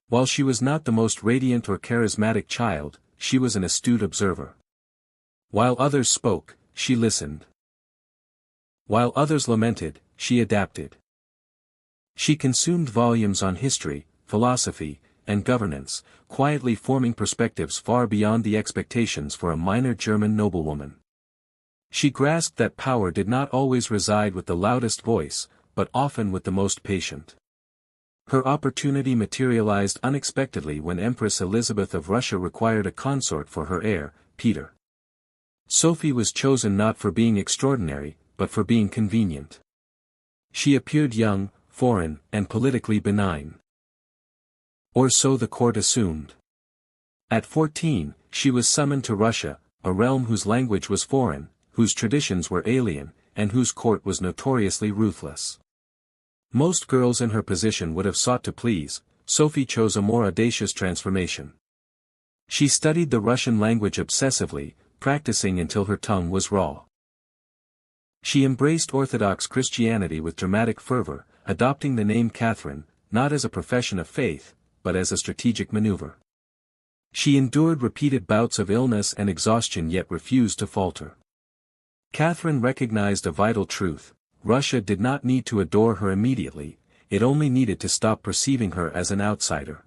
While she was not the most radiant or charismatic child, she was an astute observer. While others spoke, she listened. While others lamented, she adapted. She consumed volumes on history, philosophy, and governance, quietly forming perspectives far beyond the expectations for a minor German noblewoman. She grasped that power did not always reside with the loudest voice, but often with the most patient. Her opportunity materialized unexpectedly when Empress Elizabeth of Russia required a consort for her heir, Peter. Sophie was chosen not for being extraordinary, but for being convenient. She appeared young, foreign, and politically benign. Or so the court assumed. At 14, she was summoned to Russia, a realm whose language was foreign, whose traditions were alien, and whose court was notoriously ruthless. Most girls in her position would have sought to please. Sophie chose a more audacious transformation. She studied the Russian language obsessively, practicing until her tongue was raw. She embraced Orthodox Christianity with dramatic fervor, adopting the name Catherine, not as a profession of faith, but as a strategic maneuver. She endured repeated bouts of illness and exhaustion yet refused to falter. Catherine recognized a vital truth: Russia did not need to adore her immediately, it only needed to stop perceiving her as an outsider.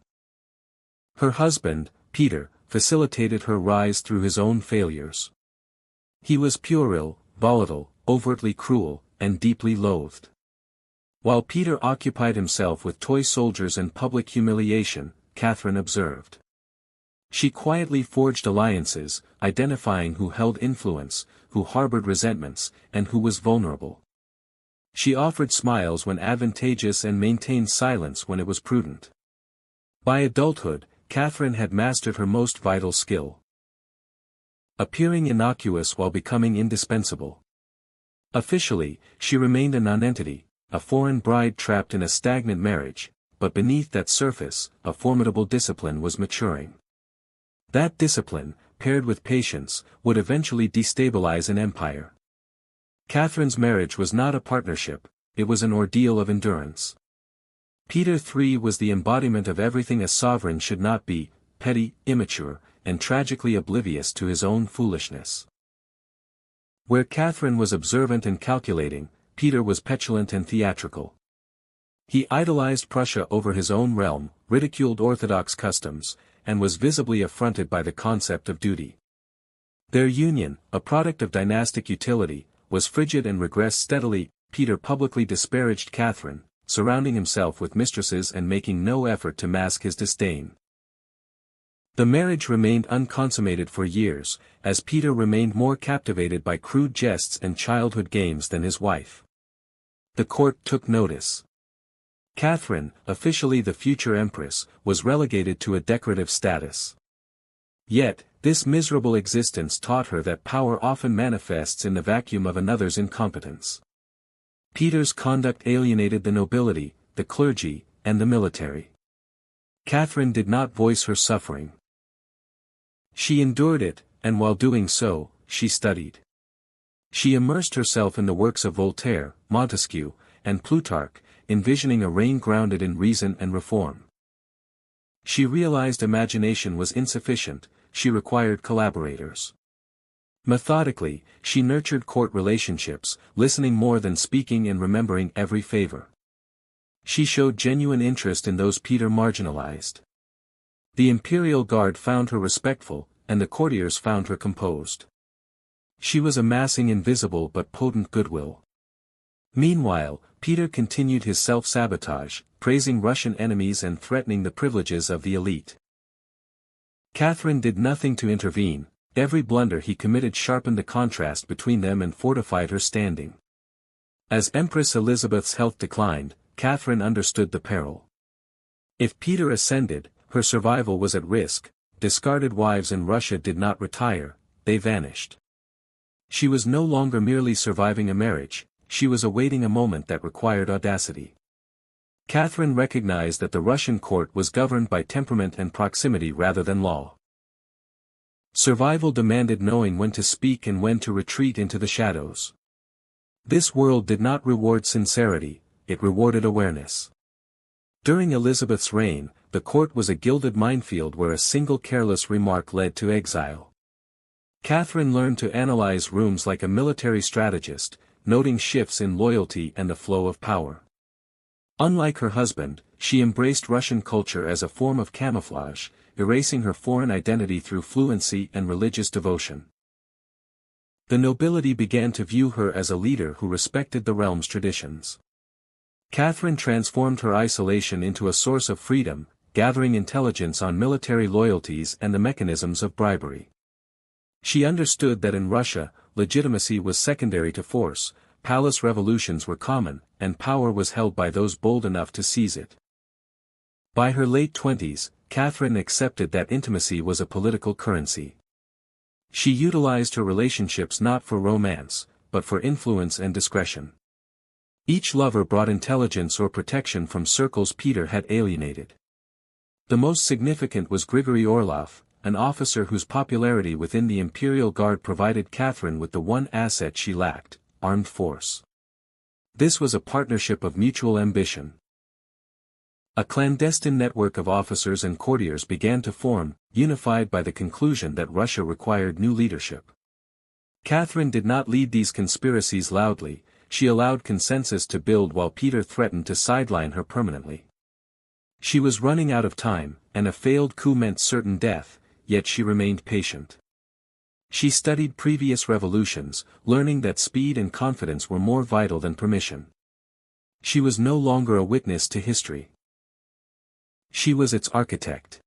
Her husband, Peter, facilitated her rise through his own failures. He was puerile, volatile, overtly cruel, and deeply loathed. While Peter occupied himself with toy soldiers and public humiliation, Catherine observed. She quietly forged alliances, identifying who held influence, who harbored resentments, and who was vulnerable. She offered smiles when advantageous and maintained silence when it was prudent. By adulthood, Catherine had mastered her most vital skill: appearing innocuous while becoming indispensable. Officially, she remained a nonentity, a foreign bride trapped in a stagnant marriage, but beneath that surface, a formidable discipline was maturing. That discipline, paired with patience, would eventually destabilize an empire. Catherine's marriage was not a partnership, it was an ordeal of endurance. Peter III was the embodiment of everything a sovereign should not be: petty, immature, and tragically oblivious to his own foolishness. Where Catherine was observant and calculating, Peter was petulant and theatrical. He idolized Prussia over his own realm, ridiculed orthodox customs, and was visibly affronted by the concept of duty. Their union, a product of dynastic utility, was frigid and regressed steadily. Peter publicly disparaged Catherine, surrounding himself with mistresses and making no effort to mask his disdain. The marriage remained unconsummated for years, as Peter remained more captivated by crude jests and childhood games than his wife. The court took notice. Catherine, officially the future empress, was relegated to a decorative status. Yet, this miserable existence taught her that power often manifests in the vacuum of another's incompetence. Peter's conduct alienated the nobility, the clergy, and the military. Catherine did not voice her suffering. She endured it, and while doing so, she studied. She immersed herself in the works of Voltaire, Montesquieu, and Plutarch, envisioning a reign grounded in reason and reform. She realized imagination was insufficient, she required collaborators. Methodically, she nurtured court relationships, listening more than speaking and remembering every favor. She showed genuine interest in those Peter marginalized. The imperial guard found her respectful, and the courtiers found her composed. She was amassing invisible but potent goodwill. Meanwhile, Peter continued his self-sabotage, praising Russian enemies and threatening the privileges of the elite. Catherine did nothing to intervene. Every blunder he committed sharpened the contrast between them and fortified her standing. As Empress Elizabeth's health declined, Catherine understood the peril. If Peter ascended, her survival was at risk. Discarded wives in Russia did not retire, they vanished. She was no longer merely surviving a marriage, she was awaiting a moment that required audacity. Catherine recognized that the Russian court was governed by temperament and proximity rather than law. Survival demanded knowing when to speak and when to retreat into the shadows. This world did not reward sincerity, it rewarded awareness. During Elizabeth's reign, the court was a gilded minefield where a single careless remark led to exile. Catherine learned to analyze rooms like a military strategist, noting shifts in loyalty and the flow of power. Unlike her husband, she embraced Russian culture as a form of camouflage, erasing her foreign identity through fluency and religious devotion. The nobility began to view her as a leader who respected the realm's traditions. Catherine transformed her isolation into a source of freedom, gathering intelligence on military loyalties and the mechanisms of bribery. She understood that in Russia, legitimacy was secondary to force, palace revolutions were common, and power was held by those bold enough to seize it. By her late 20s, Catherine accepted that intimacy was a political currency. She utilized her relationships not for romance, but for influence and discretion. Each lover brought intelligence or protection from circles Peter had alienated. The most significant was Grigory Orlov, an officer whose popularity within the Imperial Guard provided Catherine with the one asset she lacked: armed force. This was a partnership of mutual ambition. A clandestine network of officers and courtiers began to form, unified by the conclusion that Russia required new leadership. Catherine did not lead these conspiracies loudly, she allowed consensus to build while Peter threatened to sideline her permanently. She was running out of time, and a failed coup meant certain death, yet she remained patient. She studied previous revolutions, learning that speed and confidence were more vital than permission. She was no longer a witness to history. She was its architect.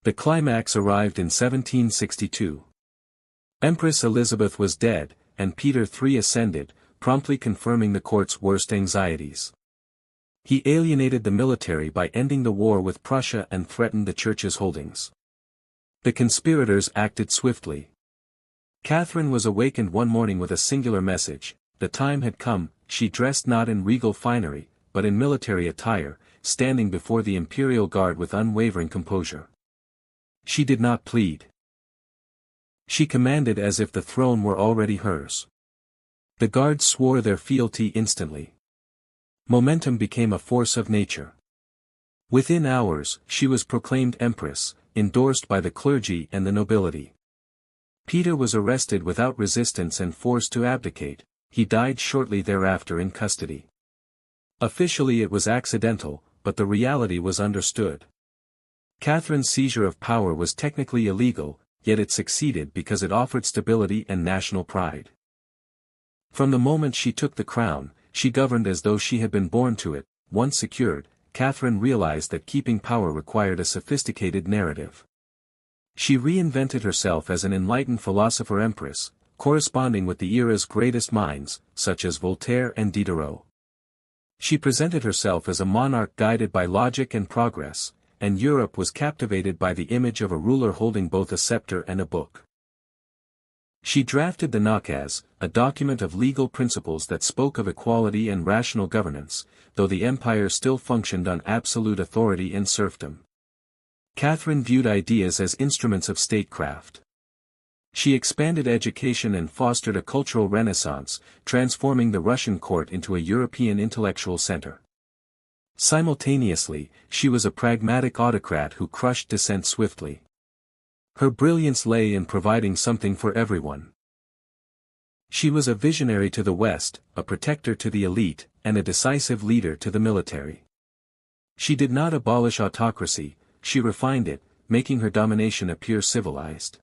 The climax arrived in 1762. Empress Elizabeth was dead, and Peter III ascended, promptly confirming the court's worst anxieties. He alienated the military by ending the war with Prussia and threatened the church's holdings. The conspirators acted swiftly. Catherine was awakened one morning with a singular message: the time had come. She dressed not in regal finery, but in military attire, standing before the Imperial Guard with unwavering composure. She did not plead. She commanded as if the throne were already hers. The guards swore their fealty instantly. Momentum became a force of nature. Within hours, she was proclaimed empress, endorsed by the clergy and the nobility. Peter was arrested without resistance and forced to abdicate. He died shortly thereafter in custody. Officially it was accidental, but the reality was understood. Catherine's seizure of power was technically illegal, yet it succeeded because it offered stability and national pride. From the moment she took the crown, she governed as though she had been born to it. Once secured, Catherine realized that keeping power required a sophisticated narrative. She reinvented herself as an enlightened philosopher-empress, corresponding with the era's greatest minds, such as Voltaire and Diderot. She presented herself as a monarch guided by logic and progress, and Europe was captivated by the image of a ruler holding both a scepter and a book. She drafted the Nakaz, a document of legal principles that spoke of equality and rational governance, though the empire still functioned on absolute authority and serfdom. Catherine viewed ideas as instruments of statecraft. She expanded education and fostered a cultural renaissance, transforming the Russian court into a European intellectual center. Simultaneously, she was a pragmatic autocrat who crushed dissent swiftly. Her brilliance lay in providing something for everyone. She was a visionary to the West, a protector to the elite, and a decisive leader to the military. She did not abolish autocracy, she refined it, making her domination appear civilized.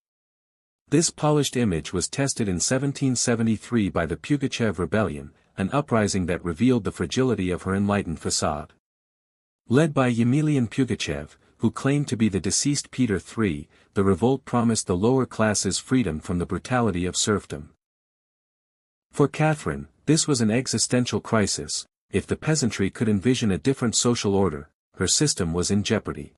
This polished image was tested in 1773 by the Pugachev rebellion, an uprising that revealed the fragility of her enlightened facade. Led by Yemelian Pugachev, who claimed to be the deceased Peter III, the revolt promised the lower classes freedom from the brutality of serfdom. For Catherine, this was an existential crisis. If the peasantry could envision a different social order, her system was in jeopardy.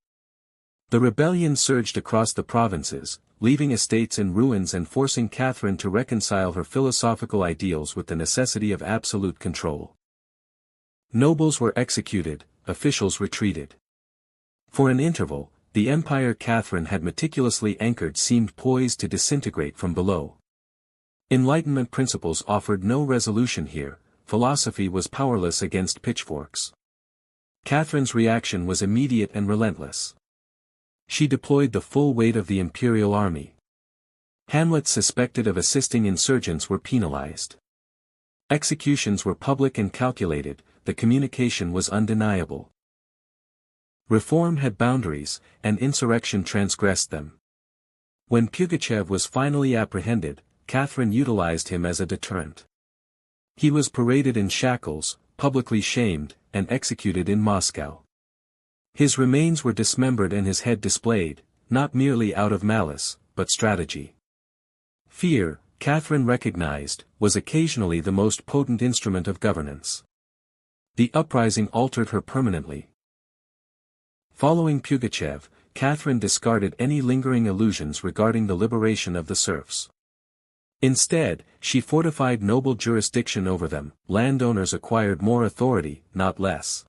The rebellion surged across the provinces, leaving estates in ruins and forcing Catherine to reconcile her philosophical ideals with the necessity of absolute control. Nobles were executed, officials retreated. For an interval, the empire Catherine had meticulously anchored seemed poised to disintegrate from below. Enlightenment principles offered no resolution here, philosophy was powerless against pitchforks. Catherine's reaction was immediate and relentless. She deployed the full weight of the imperial army. Hamlets suspected of assisting insurgents were penalized. Executions were public and calculated, the communication was undeniable. Reform had boundaries, and insurrection transgressed them. When Pugachev was finally apprehended, Catherine utilized him as a deterrent. He was paraded in shackles, publicly shamed, and executed in Moscow. His remains were dismembered and his head displayed, not merely out of malice, but strategy. Fear, Catherine recognized, was occasionally the most potent instrument of governance. The uprising altered her permanently. Following Pugachev, Catherine discarded any lingering illusions regarding the liberation of the serfs. Instead, she fortified noble jurisdiction over them. Landowners acquired more authority, not less.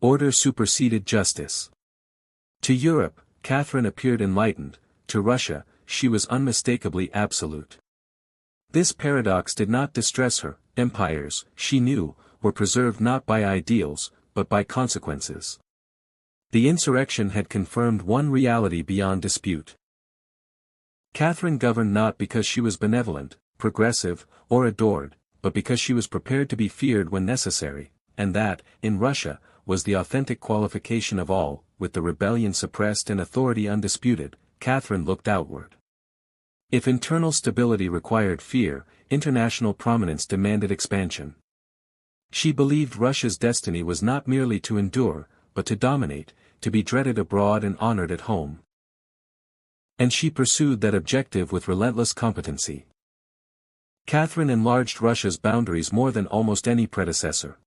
Order superseded justice. To Europe, Catherine appeared enlightened, to Russia, she was unmistakably absolute. This paradox did not distress her. Empires, she knew, were preserved not by ideals, but by consequences. The insurrection had confirmed one reality beyond dispute. Catherine governed not because she was benevolent, progressive, or adored, but because she was prepared to be feared when necessary, and that, in Russia, was the authentic qualification of all. With the rebellion suppressed and authority undisputed, Catherine looked outward. If internal stability required fear, international prominence demanded expansion. She believed Russia's destiny was not merely to endure, but to dominate, to be dreaded abroad and honored at home. And she pursued that objective with relentless competency. Catherine enlarged Russia's boundaries more than almost any predecessor.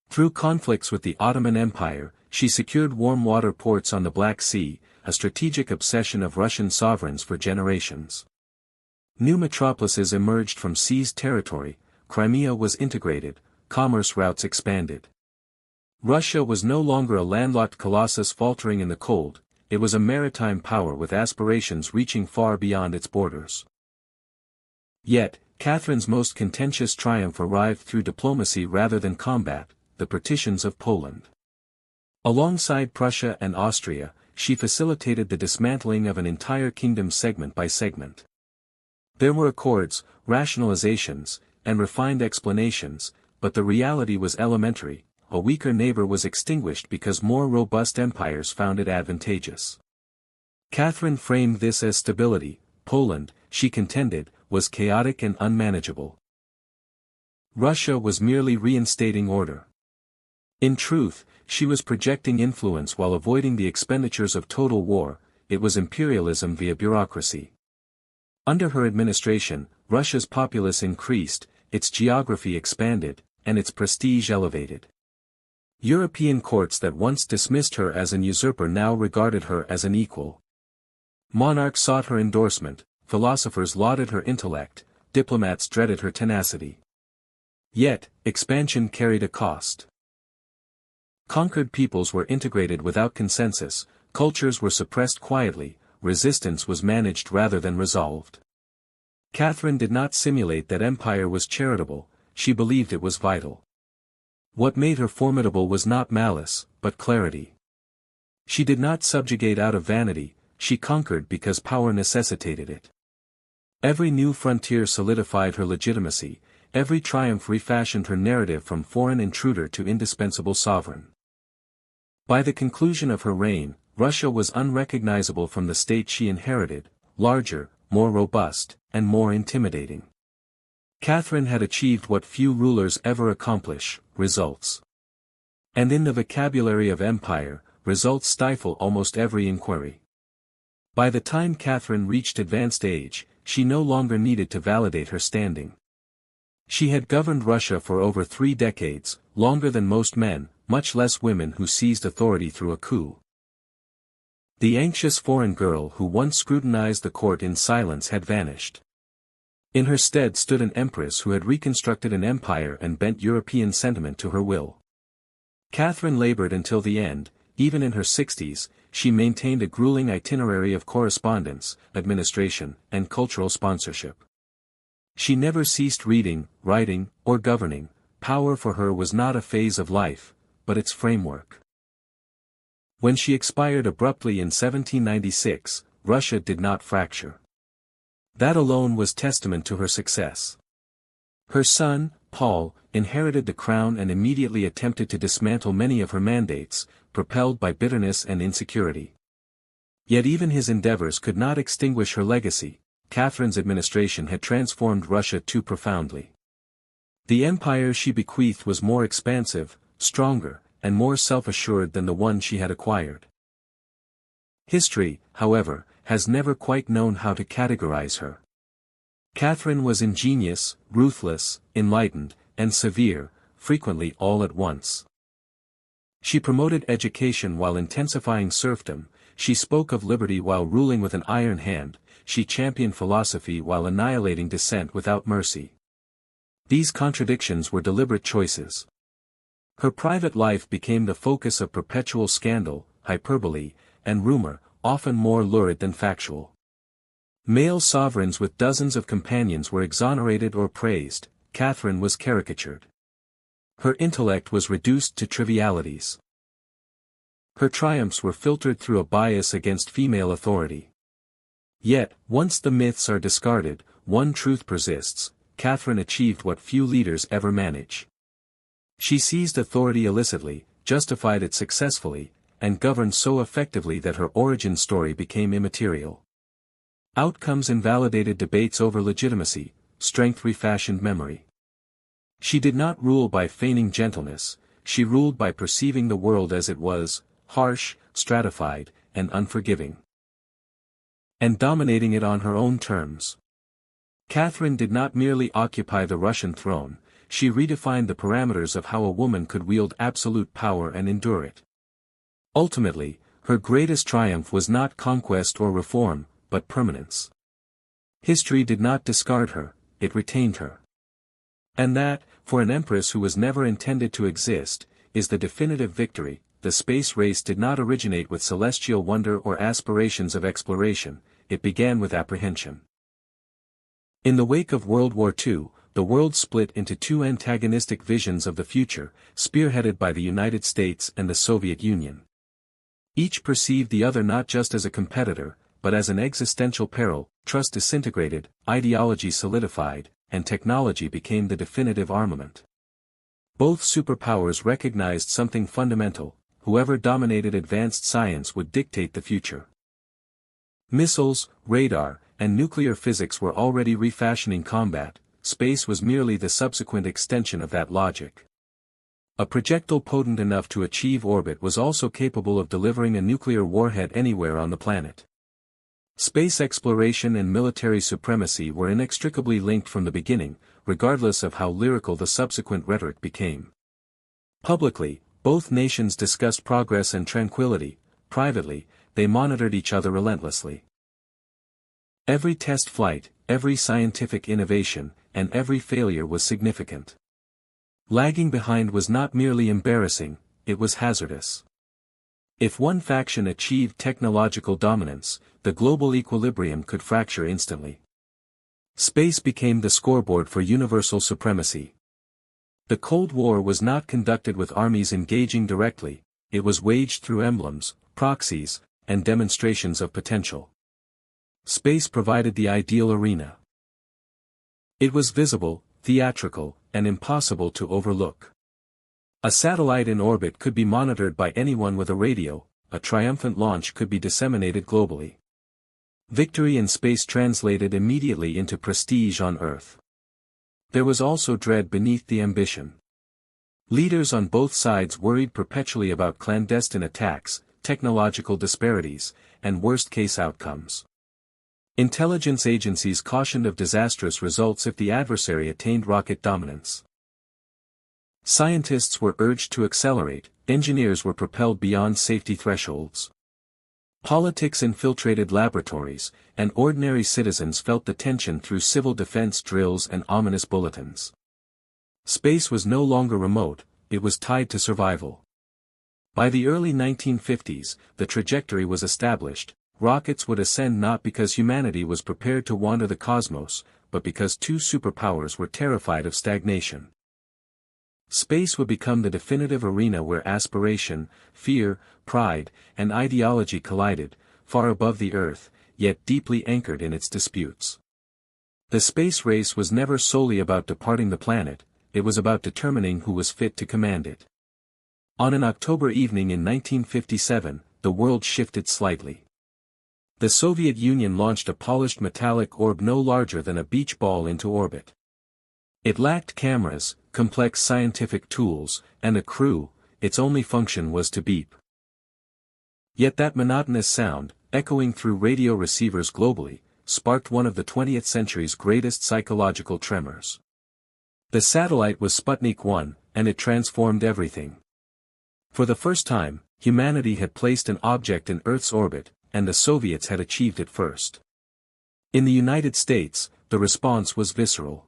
Through conflicts with the Ottoman Empire, she secured warm water ports on the Black Sea, a strategic obsession of Russian sovereigns for generations. New metropolises emerged from seized territory, Crimea was integrated, commerce routes expanded. Russia was no longer a landlocked colossus faltering in the cold, it was a maritime power with aspirations reaching far beyond its borders. Yet, Catherine's most contentious triumph arrived through diplomacy rather than combat, the partitions of Poland. Alongside Prussia and Austria, she facilitated the dismantling of an entire kingdom segment by segment. There were accords, rationalizations, and refined explanations, but the reality was elementary. A weaker neighbor was extinguished because more robust empires found it advantageous. Catherine framed this as stability. Poland, she contended, was chaotic and unmanageable. Russia was merely reinstating order. In truth, she was projecting influence while avoiding the expenditures of total war. It was imperialism via bureaucracy. Under her administration, Russia's populace increased, its geography expanded, and its prestige elevated. European courts that once dismissed her as an usurper now regarded her as an equal. Monarchs sought her endorsement, philosophers lauded her intellect, diplomats dreaded her tenacity. Yet, expansion carried a cost. Conquered peoples were integrated without consensus, cultures were suppressed quietly, resistance was managed rather than resolved. Catherine did not simulate that empire was charitable, she believed it was vital. What made her formidable was not malice, but clarity. She did not subjugate out of vanity, she conquered because power necessitated it. Every new frontier solidified her legitimacy, every triumph refashioned her narrative from foreign intruder to indispensable sovereign. By the conclusion of her reign, Russia was unrecognizable from the state she inherited, larger, more robust, and more intimidating. Catherine had achieved what few rulers ever accomplish, results. And in the vocabulary of empire, results stifle almost every inquiry. By the time Catherine reached advanced age, she no longer needed to validate her standing. She had governed Russia for over 3 decades, longer than most men, much less women who seized authority through a coup. The anxious foreign girl who once scrutinized the court in silence had vanished. In her stead stood an empress who had reconstructed an empire and bent European sentiment to her will. Catherine labored until the end. Even in her 60s, she maintained a grueling itinerary of correspondence, administration, and cultural sponsorship. She never ceased reading, writing, or governing. Power for her was not a phase of life, but its framework. When she expired abruptly in 1796, Russia did not fracture. That alone was testament to her success. Her son, Paul, inherited the crown and immediately attempted to dismantle many of her mandates, propelled by bitterness and insecurity. Yet even his endeavors could not extinguish her legacy. Catherine's administration had transformed Russia too profoundly. The empire she bequeathed was more expansive, stronger, and more self-assured than the one she had acquired. History, however, has never quite known how to categorize her. Catherine was ingenious, ruthless, enlightened, and severe, frequently all at once. She promoted education while intensifying serfdom, she spoke of liberty while ruling with an iron hand, she championed philosophy while annihilating dissent without mercy. These contradictions were deliberate choices. Her private life became the focus of perpetual scandal, hyperbole, and rumor, often more lurid than factual. Male sovereigns with dozens of companions were exonerated or praised. Catherine was caricatured. Her intellect was reduced to trivialities. Her triumphs were filtered through a bias against female authority. Yet, once the myths are discarded, one truth persists: Catherine achieved what few leaders ever manage. She seized authority illicitly, justified it successfully, and governed so effectively that her origin story became immaterial. Outcomes invalidated debates over legitimacy, strength refashioned memory. She did not rule by feigning gentleness, she ruled by perceiving the world as it was, harsh, stratified, and unforgiving. And dominating it on her own terms. Catherine did not merely occupy the Russian throne, she redefined the parameters of how a woman could wield absolute power and endure it. Ultimately, her greatest triumph was not conquest or reform, but permanence. History did not discard her, it retained her. And that, for an empress who was never intended to exist, is the definitive victory. The space race did not originate with celestial wonder or aspirations of exploration, it began with apprehension. In the wake of World War II, the world split into two antagonistic visions of the future, spearheaded by the United States and the Soviet Union. Each perceived the other not just as a competitor, but as an existential peril. Trust disintegrated, ideology solidified, and technology became the definitive armament. Both superpowers recognized something fundamental: whoever dominated advanced science would dictate the future. Missiles, radar, and nuclear physics were already refashioning combat, space was merely the subsequent extension of that logic. A projectile potent enough to achieve orbit was also capable of delivering a nuclear warhead anywhere on the planet. Space exploration and military supremacy were inextricably linked from the beginning, regardless of how lyrical the subsequent rhetoric became. Publicly, both nations discussed progress and tranquility; privately, they monitored each other relentlessly. Every test flight, every scientific innovation, and every failure was significant. Lagging behind was not merely embarrassing, it was hazardous. If one faction achieved technological dominance, the global equilibrium could fracture instantly. Space became the scoreboard for universal supremacy. The Cold War was not conducted with armies engaging directly, it was waged through emblems, proxies, and demonstrations of potential. Space provided the ideal arena. It was visible, theatrical, and impossible to overlook. A satellite in orbit could be monitored by anyone with a radio, a triumphant launch could be disseminated globally. Victory in space translated immediately into prestige on Earth. There was also dread beneath the ambition. Leaders on both sides worried perpetually about clandestine attacks, technological disparities, and worst-case outcomes. Intelligence agencies cautioned of disastrous results if the adversary attained rocket dominance. Scientists were urged to accelerate, engineers were propelled beyond safety thresholds. Politics infiltrated laboratories, and ordinary citizens felt the tension through civil defense drills and ominous bulletins. Space was no longer remote, it was tied to survival. By the early 1950s, the trajectory was established. Rockets would ascend not because humanity was prepared to wander the cosmos, but because two superpowers were terrified of stagnation. Space would become the definitive arena where aspiration, fear, pride, and ideology collided, far above the Earth, yet deeply anchored in its disputes. The space race was never solely about departing the planet, it was about determining who was fit to command it. On an October evening in 1957, the world shifted slightly. The Soviet Union launched a polished metallic orb no larger than a beach ball into orbit. It lacked cameras, complex scientific tools, and a crew, its only function was to beep. Yet that monotonous sound, echoing through radio receivers globally, sparked one of the 20th century's greatest psychological tremors. The satellite was Sputnik 1, and it transformed everything. For the first time, humanity had placed an object in Earth's orbit, and the Soviets had achieved it first. In the United States, the response was visceral.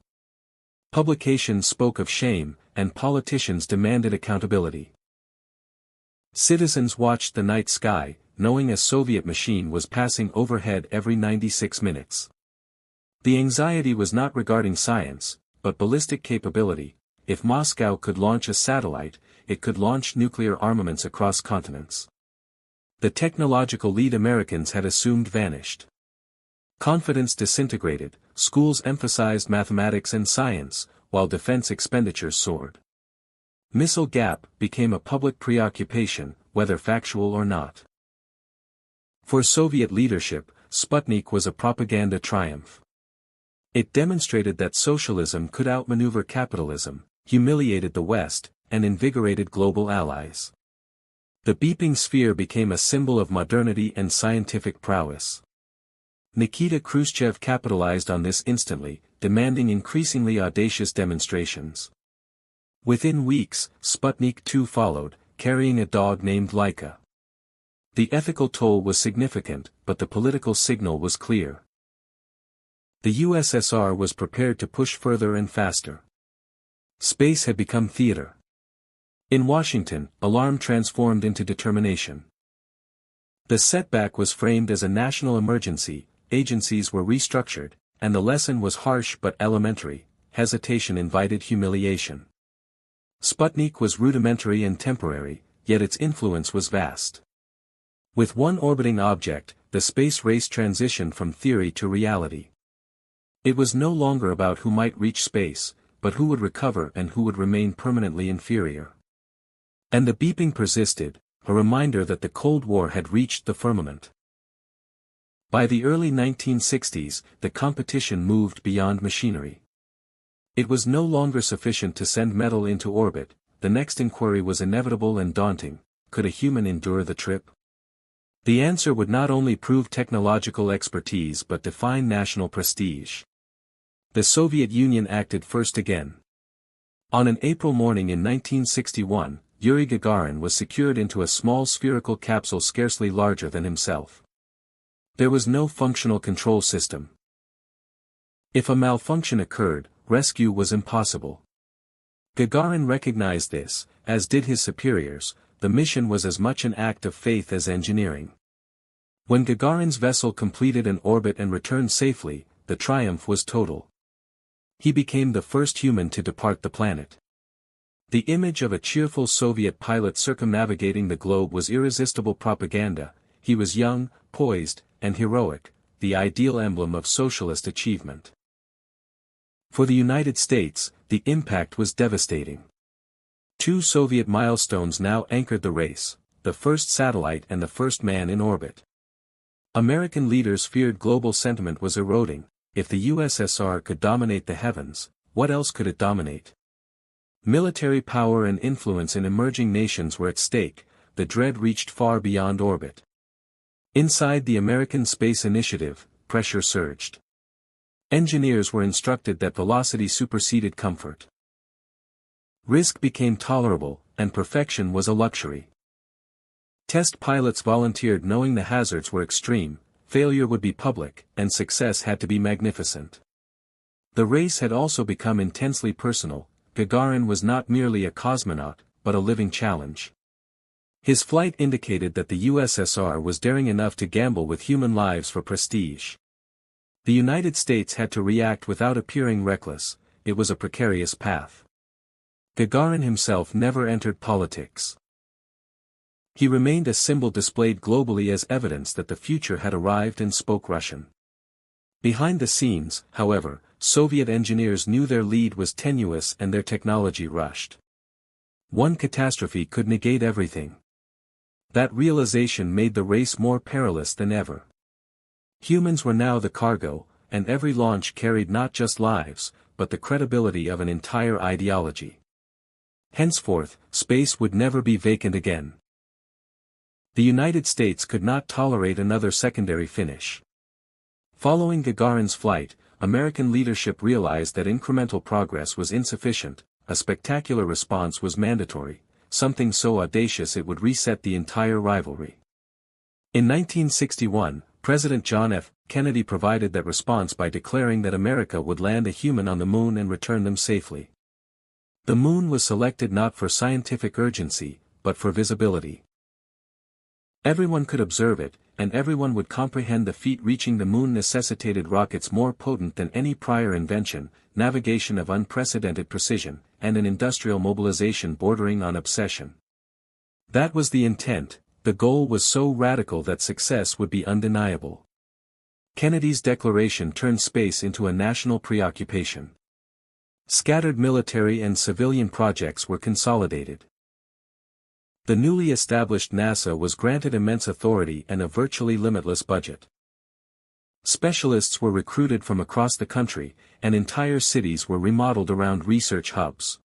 Publications spoke of shame, and politicians demanded accountability. Citizens watched the night sky, knowing a Soviet machine was passing overhead every 96 minutes. The anxiety was not regarding science, but ballistic capability. If Moscow could launch a satellite, it could launch nuclear armaments across continents. The technological lead Americans had assumed vanished. Confidence disintegrated, schools emphasized mathematics and science, while defense expenditures soared. Missile gap became a public preoccupation, whether factual or not. For Soviet leadership, Sputnik was a propaganda triumph. It demonstrated that socialism could outmaneuver capitalism, humiliated the West, and invigorated global allies. The beeping sphere became a symbol of modernity and scientific prowess. Nikita Khrushchev capitalized on this instantly, demanding increasingly audacious demonstrations. Within weeks, Sputnik 2 followed, carrying a dog named Laika. The ethical toll was significant, but the political signal was clear. The USSR was prepared to push further and faster. Space had become theater. In Washington, alarm transformed into determination. The setback was framed as a national emergency, agencies were restructured, and the lesson was harsh but elementary: hesitation invited humiliation. Sputnik was rudimentary and temporary, yet its influence was vast. With one orbiting object, the space race transitioned from theory to reality. It was no longer about who might reach space, but who would recover and who would remain permanently inferior. And the beeping persisted, a reminder that the Cold War had reached the firmament. By the early 1960s, the competition moved beyond machinery. It was no longer sufficient to send metal into orbit, the next inquiry was inevitable and daunting: could a human endure the trip? The answer would not only prove technological expertise but define national prestige. The Soviet Union acted first again. On an April morning in 1961, Yuri Gagarin was secured into a small spherical capsule scarcely larger than himself. There was no functional control system. If a malfunction occurred, rescue was impossible. Gagarin recognized this, as did his superiors. The mission was as much an act of faith as engineering. When Gagarin's vessel completed an orbit and returned safely, the triumph was total. He became the first human to depart the planet. The image of a cheerful Soviet pilot circumnavigating the globe was irresistible propaganda. He was young, poised, and heroic, the ideal emblem of socialist achievement. For the United States, the impact was devastating. Two Soviet milestones now anchored the race: the first satellite and the first man in orbit. American leaders feared global sentiment was eroding. If the USSR could dominate the heavens, what else could it dominate? Military power and influence in emerging nations were at stake, the dread reached far beyond orbit. Inside the American Space Initiative, pressure surged. Engineers were instructed that velocity superseded comfort. Risk became tolerable, and perfection was a luxury. Test pilots volunteered knowing the hazards were extreme, failure would be public, and success had to be magnificent. The race had also become intensely personal. Gagarin was not merely a cosmonaut, but a living challenge. His flight indicated that the USSR was daring enough to gamble with human lives for prestige. The United States had to react without appearing reckless. It was a precarious path. Gagarin himself never entered politics. He remained a symbol displayed globally as evidence that the future had arrived and spoke Russian. Behind the scenes, however, Soviet engineers knew their lead was tenuous and their technology rushed. One catastrophe could negate everything. That realization made the race more perilous than ever. Humans were now the cargo, and every launch carried not just lives, but the credibility of an entire ideology. Henceforth, space would never be vacant again. The United States could not tolerate another secondary finish. Following Gagarin's flight, American leadership realized that incremental progress was insufficient, a spectacular response was mandatory, something so audacious it would reset the entire rivalry. In 1961, President John F. Kennedy provided that response by declaring that America would land a human on the moon and return them safely. The moon was selected not for scientific urgency, but for visibility. Everyone could observe it, and everyone would comprehend the feat. Reaching the moon necessitated rockets more potent than any prior invention, navigation of unprecedented precision, and an industrial mobilization bordering on obsession. That was the intent. The goal was so radical that success would be undeniable. Kennedy's declaration turned space into a national preoccupation. Scattered military and civilian projects were consolidated. The newly established NASA was granted immense authority and a virtually limitless budget. Specialists were recruited from across the country, and entire cities were remodeled around research hubs.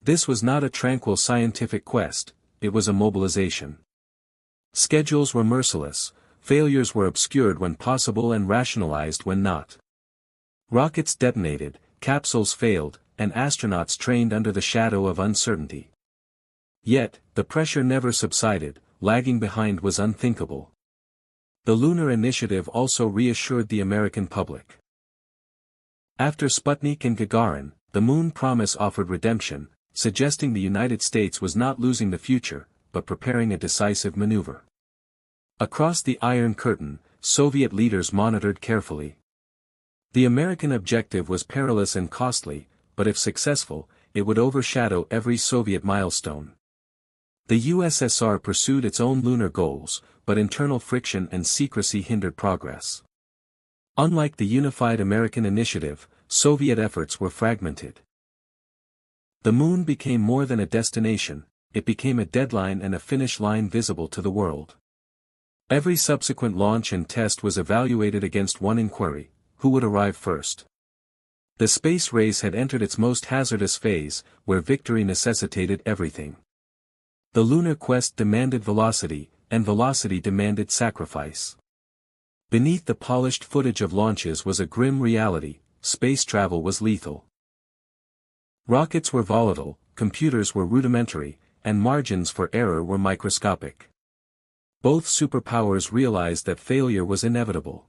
This was not a tranquil scientific quest, it was a mobilization. Schedules were merciless, failures were obscured when possible and rationalized when not. Rockets detonated, capsules failed, and astronauts trained under the shadow of uncertainty. Yet, the pressure never subsided. Lagging behind was unthinkable. The lunar initiative also reassured the American public. After Sputnik and Gagarin, the moon promise offered redemption, suggesting the United States was not losing the future, but preparing a decisive maneuver. Across the Iron Curtain, Soviet leaders monitored carefully. The American objective was perilous and costly, but if successful, it would overshadow every Soviet milestone. The USSR pursued its own lunar goals, but internal friction and secrecy hindered progress. Unlike the unified American initiative, Soviet efforts were fragmented. The moon became more than a destination, it became a deadline and a finish line visible to the world. Every subsequent launch and test was evaluated against one inquiry: who would arrive first? The space race had entered its most hazardous phase, where victory necessitated everything. The lunar quest demanded velocity, and velocity demanded sacrifice. Beneath the polished footage of launches was a grim reality: space travel was lethal. Rockets were volatile, computers were rudimentary, and margins for error were microscopic. Both superpowers realized that failure was inevitable.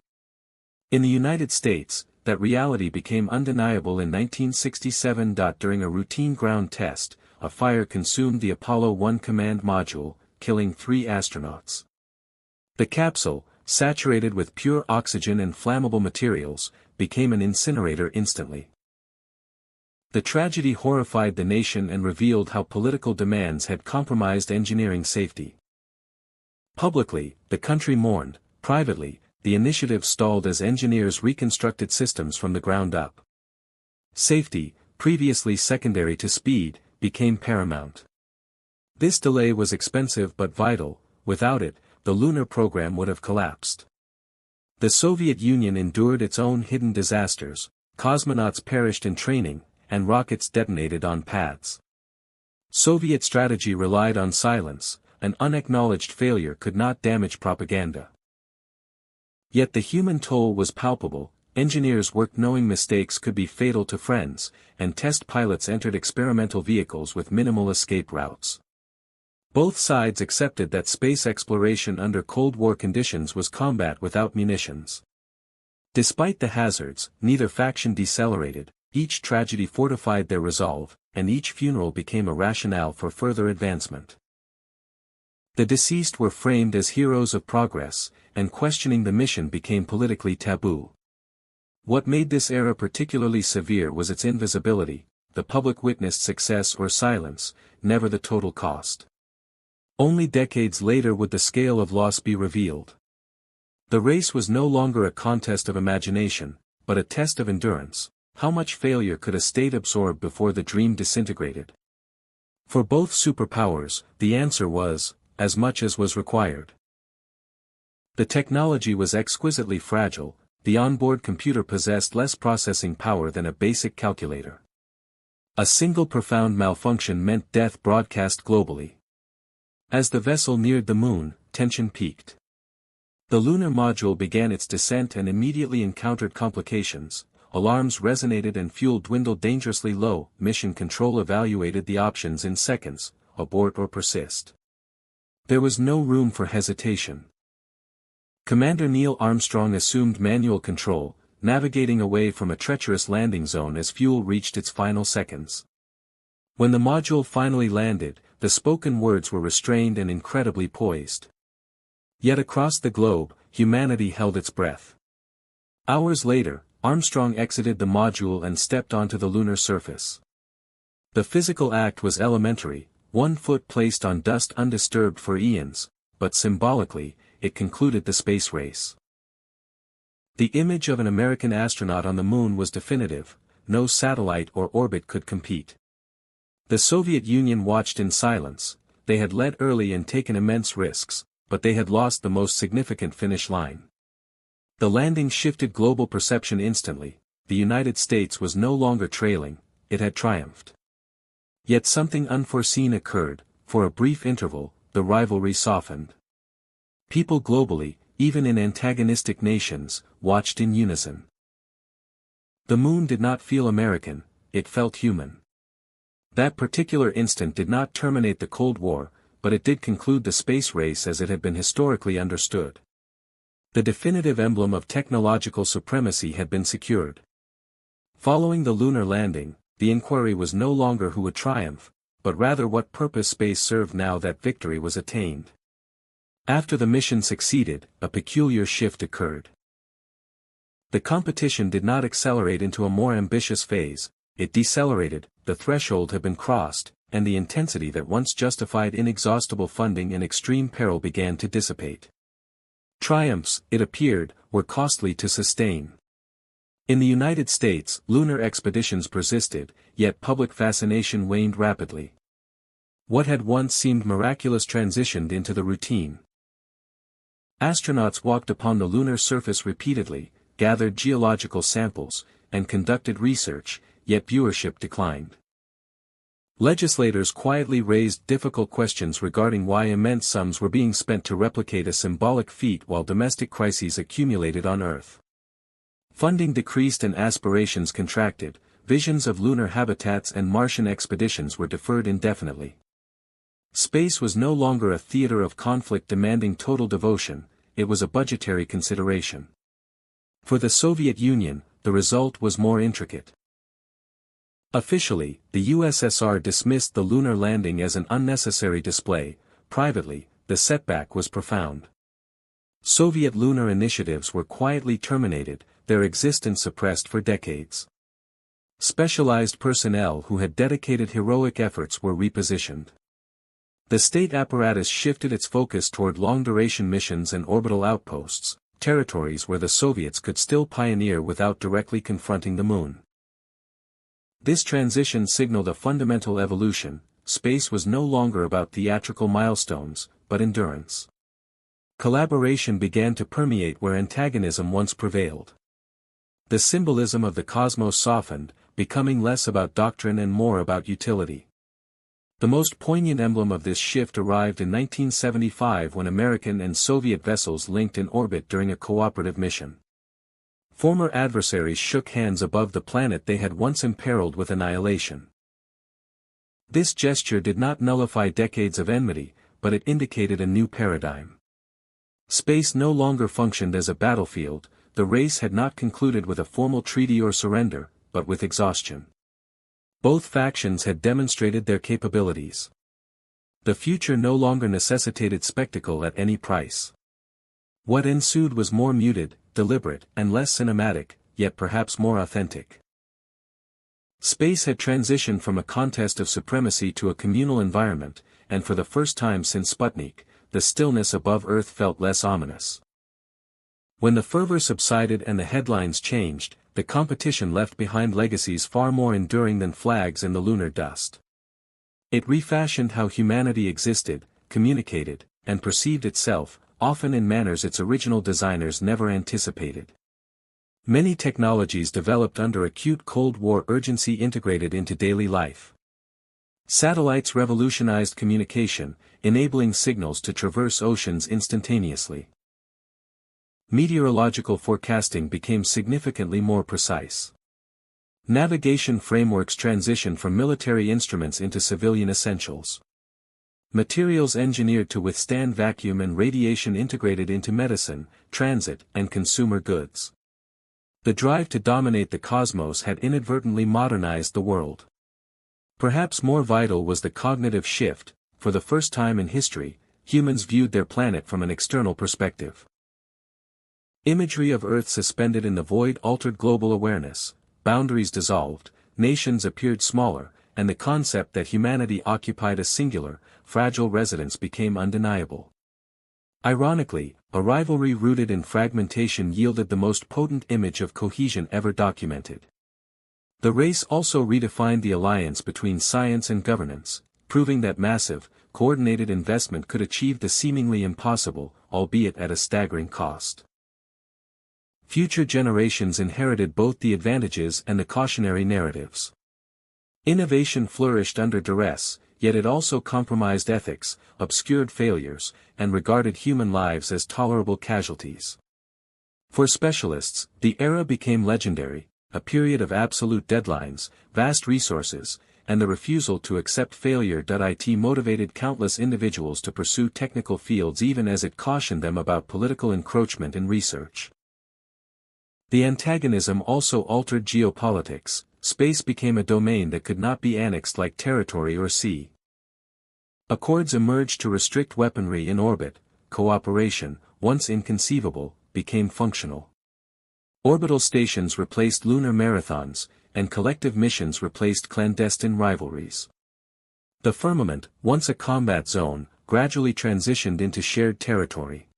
In the United States, that reality became undeniable in 1967. During a routine ground test, a fire consumed the Apollo 1 command module, killing 3 astronauts. The capsule, saturated with pure oxygen and flammable materials, became an incinerator instantly. The tragedy horrified the nation and revealed how political demands had compromised engineering safety. Publicly, the country mourned; privately, the initiative stalled as engineers reconstructed systems from the ground up. Safety, previously secondary to speed, became paramount. This delay was expensive but vital. Without it, the lunar program would have collapsed. The Soviet Union endured its own hidden disasters, cosmonauts perished in training, and rockets detonated on pads. Soviet strategy relied on silence, an unacknowledged failure could not damage propaganda. Yet the human toll was palpable, engineers worked knowing mistakes could be fatal to friends, and test pilots entered experimental vehicles with minimal escape routes. Both sides accepted that space exploration under Cold War conditions was combat without munitions. Despite the hazards, neither faction decelerated, each tragedy fortified their resolve, and each funeral became a rationale for further advancement. The deceased were framed as heroes of progress, and questioning the mission became politically taboo. What made this era particularly severe was its invisibility. The public witnessed success or silence, never the total cost. Only decades later would the scale of loss be revealed. The race was no longer a contest of imagination, but a test of endurance. How much failure could a state absorb before the dream disintegrated? For both superpowers, the answer was, as much as was required. The technology was exquisitely fragile, the onboard computer possessed less processing power than a basic calculator. A single profound malfunction meant death broadcast globally. As the vessel neared the moon, tension peaked. The lunar module began its descent and immediately encountered complications. Alarms resonated and fuel dwindled dangerously low. Mission control evaluated the options in seconds: abort or persist. There was no room for hesitation. Commander Neil Armstrong assumed manual control, navigating away from a treacherous landing zone as fuel reached its final seconds. When the module finally landed, the spoken words were restrained and incredibly poised. Yet across the globe, humanity held its breath. Hours later, Armstrong exited the module and stepped onto the lunar surface. The physical act was elementary, 1 foot placed on dust undisturbed for eons, but symbolically, it concluded the space race. The image of an American astronaut on the moon was definitive, no satellite or orbit could compete. The Soviet Union watched in silence. They had led early and taken immense risks, but they had lost the most significant finish line. The landing shifted global perception instantly. The United States was no longer trailing, it had triumphed. Yet something unforeseen occurred. For a brief interval, the rivalry softened. People globally, even in antagonistic nations, watched in unison. The moon did not feel American, it felt human. That particular instant did not terminate the Cold War, but it did conclude the space race as it had been historically understood. The definitive emblem of technological supremacy had been secured. Following the lunar landing, the inquiry was no longer who would triumph, but rather what purpose space served now that victory was attained. After the mission succeeded, a peculiar shift occurred. The competition did not accelerate into a more ambitious phase, it decelerated. The threshold had been crossed, and the intensity that once justified inexhaustible funding in extreme peril began to dissipate. Triumphs, it appeared, were costly to sustain. In the United States, lunar expeditions persisted, yet public fascination waned rapidly. What had once seemed miraculous transitioned into the routine. Astronauts walked upon the lunar surface repeatedly, gathered geological samples, and conducted research, yet viewership declined. Legislators quietly raised difficult questions regarding why immense sums were being spent to replicate a symbolic feat while domestic crises accumulated on Earth. Funding decreased and aspirations contracted, visions of lunar habitats and Martian expeditions were deferred indefinitely. Space was no longer a theater of conflict demanding total devotion, it was a budgetary consideration. For the Soviet Union, the result was more intricate. Officially, the USSR dismissed the lunar landing as an unnecessary display. Privately, the setback was profound. Soviet lunar initiatives were quietly terminated, their existence suppressed for decades. Specialized personnel who had dedicated heroic efforts were repositioned. The state apparatus shifted its focus toward long-duration missions and orbital outposts, territories where the Soviets could still pioneer without directly confronting the moon. This transition signaled a fundamental evolution. Space was no longer about theatrical milestones, but endurance. Collaboration began to permeate where antagonism once prevailed. The symbolism of the cosmos softened, becoming less about doctrine and more about utility. The most poignant emblem of this shift arrived in 1975 when American and Soviet vessels linked in orbit during a cooperative mission. Former adversaries shook hands above the planet they had once imperiled with annihilation. This gesture did not nullify decades of enmity, but it indicated a new paradigm. Space no longer functioned as a battlefield. The race had not concluded with a formal treaty or surrender, but with exhaustion. Both factions had demonstrated their capabilities. The future no longer necessitated spectacle at any price. What ensued was more muted, deliberate, and less cinematic, yet perhaps more authentic. Space had transitioned from a contest of supremacy to a communal environment, and for the first time since Sputnik, the stillness above Earth felt less ominous. When the fervor subsided and the headlines changed, the competition left behind legacies far more enduring than flags in the lunar dust. It refashioned how humanity existed, communicated, and perceived itself, often in manners its original designers never anticipated. Many technologies developed under acute Cold War urgency integrated into daily life. Satellites revolutionized communication, enabling signals to traverse oceans instantaneously. Meteorological forecasting became significantly more precise. Navigation frameworks transitioned from military instruments into civilian essentials. Materials engineered to withstand vacuum and radiation integrated into medicine, transit, and consumer goods. The drive to dominate the cosmos had inadvertently modernized the world. Perhaps more vital was the cognitive shift. For the first time in history, humans viewed their planet from an external perspective. Imagery of Earth suspended in the void altered global awareness, boundaries dissolved, nations appeared smaller, and the concept that humanity occupied a singular, fragile residence became undeniable. Ironically, a rivalry rooted in fragmentation yielded the most potent image of cohesion ever documented. The race also redefined the alliance between science and governance, proving that massive, coordinated investment could achieve the seemingly impossible, albeit at a staggering cost. Future generations inherited both the advantages and the cautionary narratives. Innovation flourished under duress, yet it also compromised ethics, obscured failures, and regarded human lives as tolerable casualties. For specialists, the era became legendary, a period of absolute deadlines, vast resources, and the refusal to accept failure. It motivated countless individuals to pursue technical fields even as it cautioned them about political encroachment in research. The antagonism also altered geopolitics. Space became a domain that could not be annexed like territory or sea. Accords emerged to restrict weaponry in orbit. Cooperation, once inconceivable, became functional. Orbital stations replaced lunar marathons, and collective missions replaced clandestine rivalries. The firmament, once a combat zone, gradually transitioned into shared territory.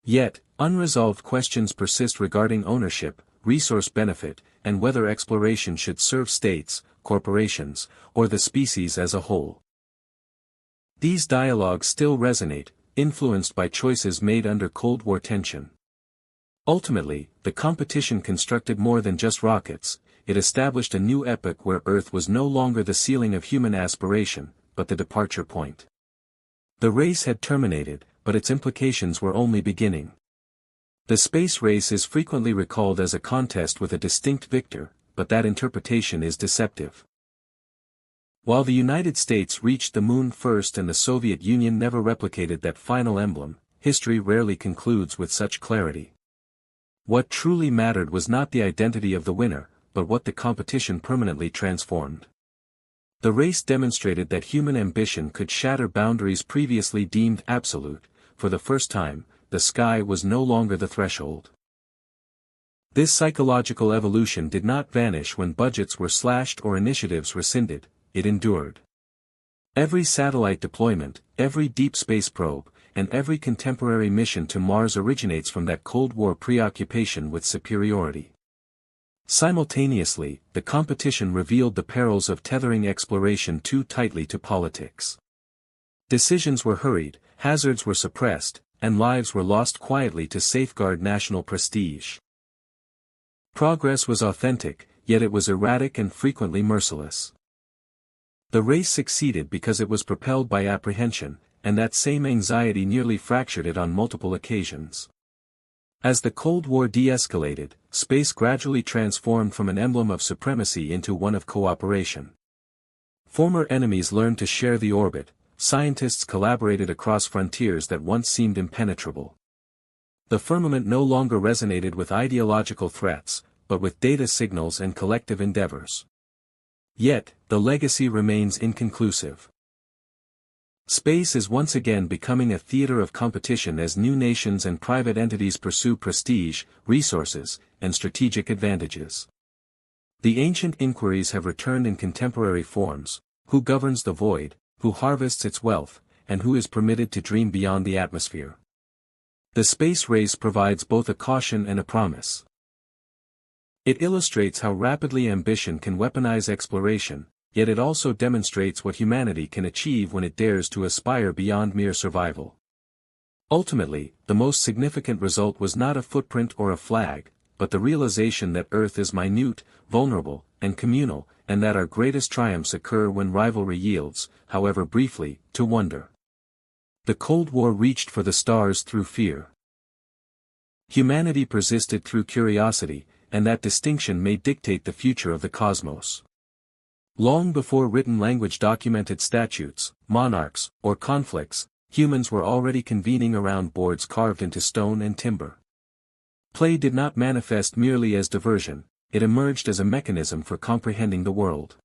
Yet, unresolved questions persist regarding ownership, resource benefit, and whether exploration should serve states, corporations, or the species as a whole. These dialogues still resonate, influenced by choices made under Cold War tension. Ultimately, the competition constructed more than just rockets. It established a new epoch where Earth was no longer the ceiling of human aspiration, but the departure point. The race had terminated, but its implications were only beginning. The space race is frequently recalled as a contest with a distinct victor, but that interpretation is deceptive. While the United States reached the moon first and the Soviet Union never replicated that final emblem, history rarely concludes with such clarity. What truly mattered was not the identity of the winner, but what the competition permanently transformed. The race demonstrated that human ambition could shatter boundaries previously deemed absolute. For the first time, the sky was no longer the threshold. This psychological evolution did not vanish when budgets were slashed or initiatives rescinded, it endured. Every satellite deployment, every deep space probe, and every contemporary mission to Mars originates from that Cold War preoccupation with superiority. Simultaneously, the competition revealed the perils of tethering exploration too tightly to politics. Decisions were hurried, hazards were suppressed, and lives were lost quietly to safeguard national prestige. Progress was authentic, yet it was erratic and frequently merciless. The race succeeded because it was propelled by apprehension, and that same anxiety nearly fractured it on multiple occasions. As the Cold War de-escalated, space gradually transformed from an emblem of supremacy into one of cooperation. Former enemies learned to share the orbit, scientists collaborated across frontiers that once seemed impenetrable. The firmament no longer resonated with ideological threats, but with data signals and collective endeavors. Yet, the legacy remains inconclusive. Space is once again becoming a theater of competition as new nations and private entities pursue prestige, resources, and strategic advantages. The ancient inquiries have returned in contemporary forms: who governs the void, who harvests its wealth, and who is permitted to dream beyond the atmosphere. The space race provides both a caution and a promise. It illustrates how rapidly ambition can weaponize exploration, yet it also demonstrates what humanity can achieve when it dares to aspire beyond mere survival. Ultimately, the most significant result was not a footprint or a flag, but the realization that Earth is minute, vulnerable, and communal, and that our greatest triumphs occur when rivalry yields, however briefly, to wonder. The Cold War reached for the stars through fear. Humanity persisted through curiosity, and that distinction may dictate the future of the cosmos. Long before written language documented statutes, monarchs, or conflicts, humans were already convening around boards carved into stone and timber. Play did not manifest merely as diversion, it emerged as a mechanism for comprehending the world.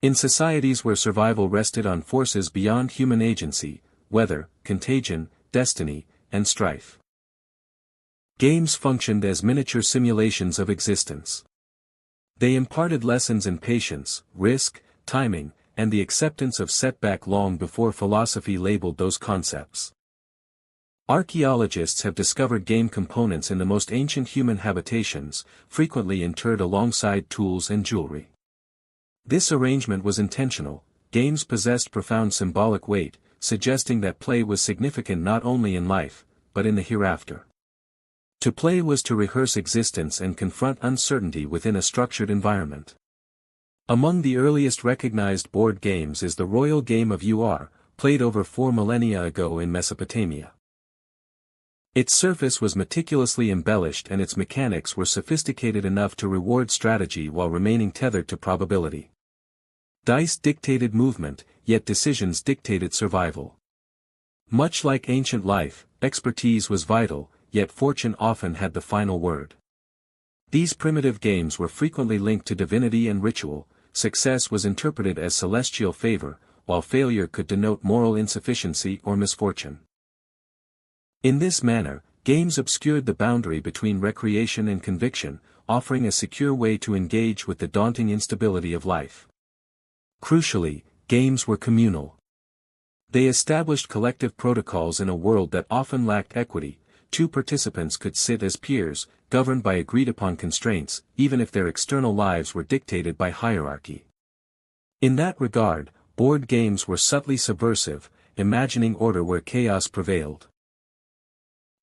In societies where survival rested on forces beyond human agency, weather, contagion, destiny, and strife, games functioned as miniature simulations of existence. They imparted lessons in patience, risk, timing, and the acceptance of setback long before philosophy labeled those concepts. Archaeologists have discovered game components in the most ancient human habitations, frequently interred alongside tools and jewelry. This arrangement was intentional. Games possessed profound symbolic weight, suggesting that play was significant not only in life, but in the hereafter. To play was to rehearse existence and confront uncertainty within a structured environment. Among the earliest recognized board games is the royal game of Ur, played over 4 millennia ago in Mesopotamia. Its surface was meticulously embellished and its mechanics were sophisticated enough to reward strategy while remaining tethered to probability. Dice dictated movement, yet decisions dictated survival. Much like ancient life, expertise was vital, yet fortune often had the final word. These primitive games were frequently linked to divinity and ritual. Success was interpreted as celestial favor, while failure could denote moral insufficiency or misfortune. In this manner, games obscured the boundary between recreation and conviction, offering a secure way to engage with the daunting instability of life. Crucially, games were communal. They established collective protocols in a world that often lacked equity. Two participants could sit as peers, governed by agreed-upon constraints, even if their external lives were dictated by hierarchy. In that regard, board games were subtly subversive, imagining order where chaos prevailed.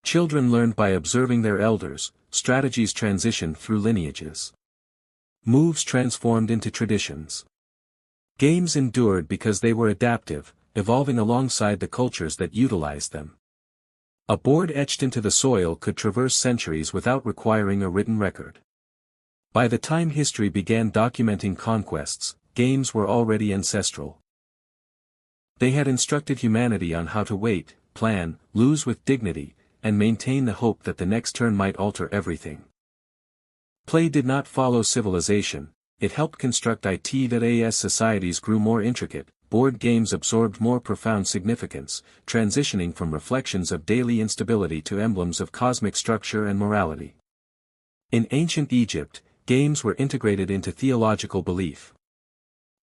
Children learned by observing their elders, strategies transitioned through lineages. Moves transformed into traditions. Games endured because they were adaptive, evolving alongside the cultures that utilized them. A board etched into the soil could traverse centuries without requiring a written record. By the time history began documenting conquests, games were already ancestral. They had instructed humanity on how to wait, plan, lose with dignity, and maintain the hope that the next turn might alter everything. Play did not follow civilization, it helped construct it that as societies grew more intricate. Board games absorbed more profound significance, transitioning from reflections of daily instability to emblems of cosmic structure and morality. In ancient Egypt, games were integrated into theological belief.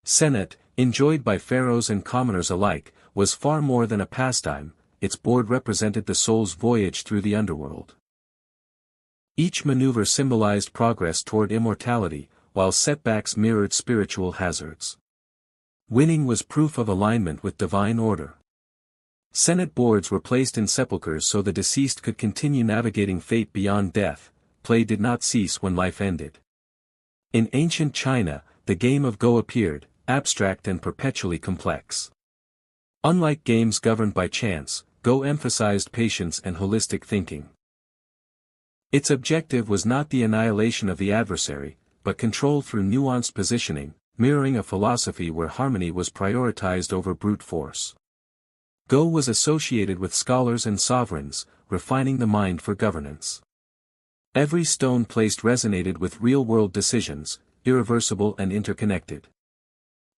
Senet, enjoyed by pharaohs and commoners alike, was far more than a pastime. Its board represented the soul's voyage through the underworld. Each maneuver symbolized progress toward immortality, while setbacks mirrored spiritual hazards. Winning was proof of alignment with divine order. Senet boards were placed in sepulchres so the deceased could continue navigating fate beyond death, play did not cease when life ended. In ancient China, the game of Go appeared, abstract and perpetually complex. Unlike games governed by chance, Go emphasized patience and holistic thinking. Its objective was not the annihilation of the adversary, but control through nuanced positioning, mirroring a philosophy where harmony was prioritized over brute force. Go was associated with scholars and sovereigns, refining the mind for governance. Every stone placed resonated with real-world decisions, irreversible and interconnected.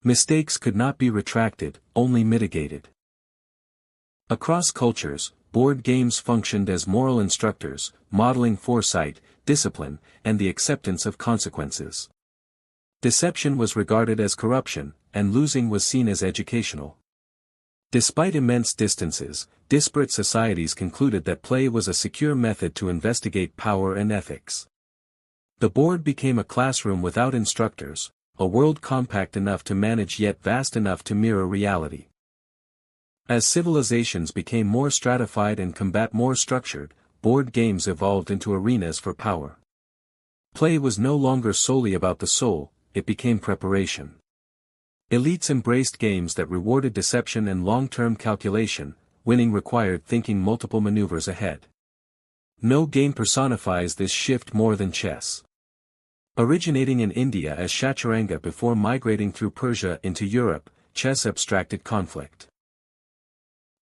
Mistakes could not be retracted, only mitigated. Across cultures, board games functioned as moral instructors, modeling foresight, discipline, and the acceptance of consequences. Deception was regarded as corruption, and losing was seen as educational. Despite immense distances, disparate societies concluded that play was a secure method to investigate power and ethics. The board became a classroom without instructors, a world compact enough to manage yet vast enough to mirror reality. As civilizations became more stratified and combat more structured, board games evolved into arenas for power. Play was no longer solely about the soul, it became preparation. Elites embraced games that rewarded deception and long-term calculation, winning required thinking multiple maneuvers ahead. No game personifies this shift more than chess. Originating in India as Chaturanga before migrating through Persia into Europe, chess abstracted conflict.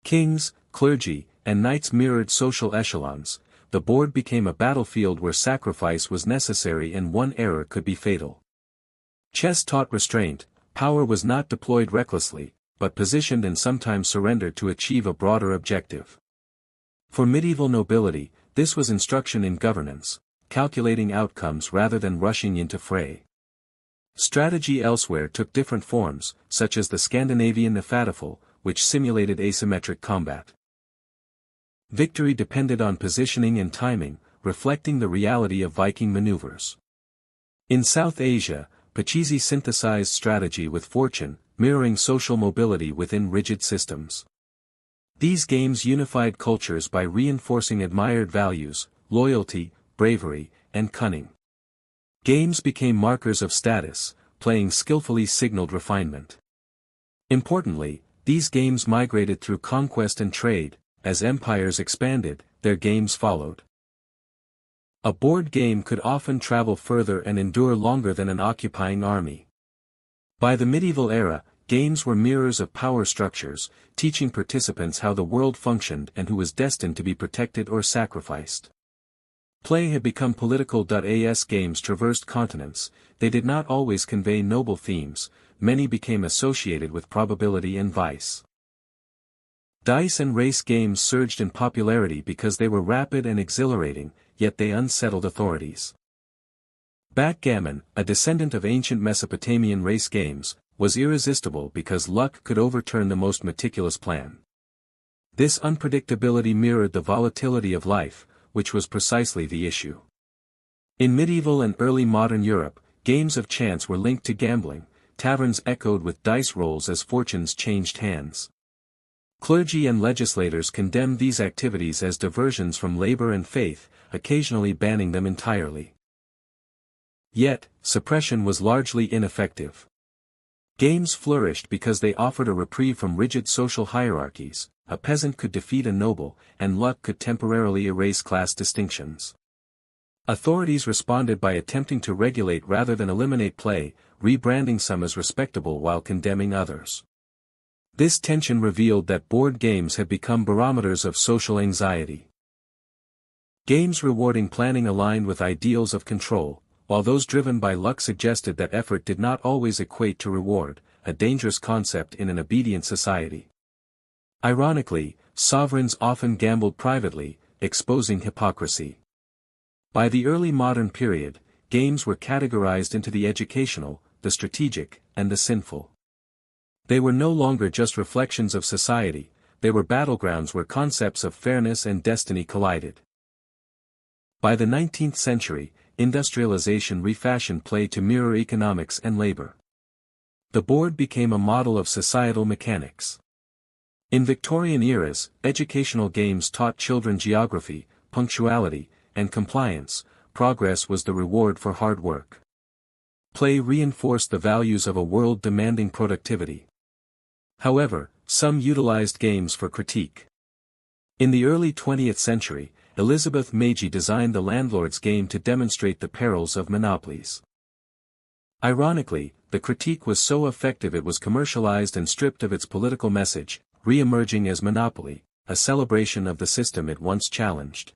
Kings, clergy, and knights mirrored social echelons. The board became a battlefield where sacrifice was necessary and one error could be fatal. Chess taught restraint. Power was not deployed recklessly, but positioned and sometimes surrendered to achieve a broader objective. For medieval nobility, this was instruction in governance, calculating outcomes rather than rushing into fray. Strategy elsewhere took different forms, such as the Scandinavian Nefadafel, which simulated asymmetric combat. Victory depended on positioning and timing, reflecting the reality of Viking maneuvers. In South Asia, Pachisi synthesized strategy with fortune, mirroring social mobility within rigid systems. These games unified cultures by reinforcing admired values, loyalty, bravery, and cunning. Games became markers of status, playing skillfully signaled refinement. Importantly, these games migrated through conquest and trade. As empires expanded, their games followed. A board game could often travel further and endure longer than an occupying army. By the medieval era, games were mirrors of power structures, teaching participants how the world functioned and who was destined to be protected or sacrificed. Play had become political. As games traversed continents, they did not always convey noble themes, many became associated with probability and vice. Dice and race games surged in popularity because they were rapid and exhilarating, yet they unsettled authorities. Backgammon, a descendant of ancient Mesopotamian race games, was irresistible because luck could overturn the most meticulous plan. This unpredictability mirrored the volatility of life, which was precisely the issue. In medieval and early modern Europe, games of chance were linked to gambling, taverns echoed with dice rolls as fortunes changed hands. Clergy and legislators condemned these activities as diversions from labor and faith, occasionally banning them entirely. Yet, suppression was largely ineffective. Games flourished because they offered a reprieve from rigid social hierarchies. A peasant could defeat a noble, and luck could temporarily erase class distinctions. Authorities responded by attempting to regulate rather than eliminate play, rebranding some as respectable while condemning others. This tension revealed that board games had become barometers of social anxiety. Games rewarding planning aligned with ideals of control, while those driven by luck suggested that effort did not always equate to reward, a dangerous concept in an obedient society. Ironically, sovereigns often gambled privately, exposing hypocrisy. By the early modern period, games were categorized into the educational, the strategic, and the sinful. They were no longer just reflections of society, they were battlegrounds where concepts of fairness and destiny collided. By the 19th century, industrialization refashioned play to mirror economics and labor. The board became a model of societal mechanics. In Victorian eras, educational games taught children geography, punctuality, and compliance, progress was the reward for hard work. Play reinforced the values of a world demanding productivity. However, some utilized games for critique. In the early 20th century, Elizabeth Meiji designed the landlord's game to demonstrate the perils of monopolies. Ironically, the critique was so effective it was commercialized and stripped of its political message, re-emerging as Monopoly, a celebration of the system it once challenged.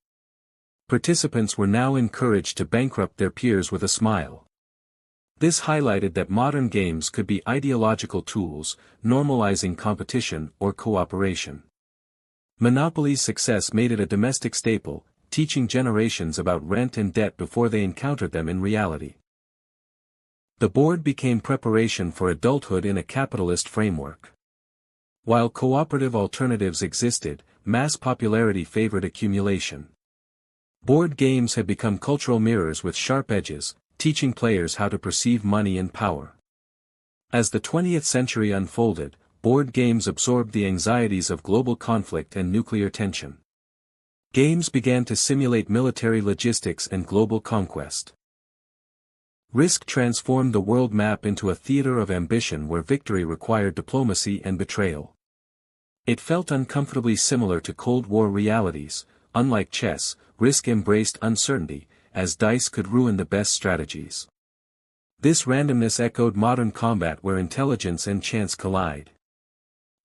Participants were now encouraged to bankrupt their peers with a smile. This highlighted that modern games could be ideological tools, normalizing competition or cooperation. Monopoly's success made it a domestic staple, teaching generations about rent and debt before they encountered them in reality. The board became preparation for adulthood in a capitalist framework. While cooperative alternatives existed, mass popularity favored accumulation. Board games had become cultural mirrors with sharp edges, teaching players how to perceive money and power. As the 20th century unfolded, board games absorbed the anxieties of global conflict and nuclear tension. Games began to simulate military logistics and global conquest. Risk transformed the world map into a theater of ambition where victory required diplomacy and betrayal. It felt uncomfortably similar to Cold War realities. Unlike chess, Risk embraced uncertainty, as dice could ruin the best strategies. This randomness echoed modern combat where intelligence and chance collide.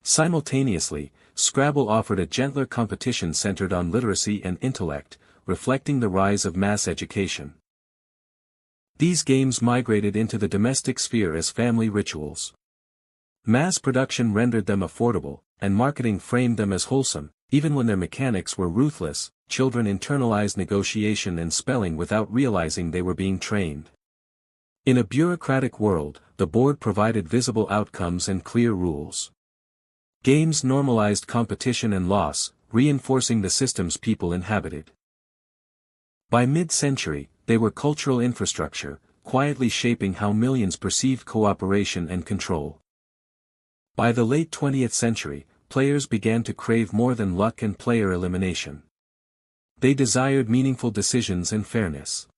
Simultaneously, Scrabble offered a gentler competition centered on literacy and intellect, reflecting the rise of mass education. These games migrated into the domestic sphere as family rituals. Mass production rendered them affordable, and marketing framed them as wholesome. Even when their mechanics were ruthless, children internalized negotiation and spelling without realizing they were being trained. In a bureaucratic world, the board provided visible outcomes and clear rules. Games normalized competition and loss, reinforcing the systems people inhabited. By mid-century, they were cultural infrastructure, quietly shaping how millions perceived cooperation and control. By the late 20th century, players began to crave more than luck and player elimination. They desired meaningful decisions and fairness.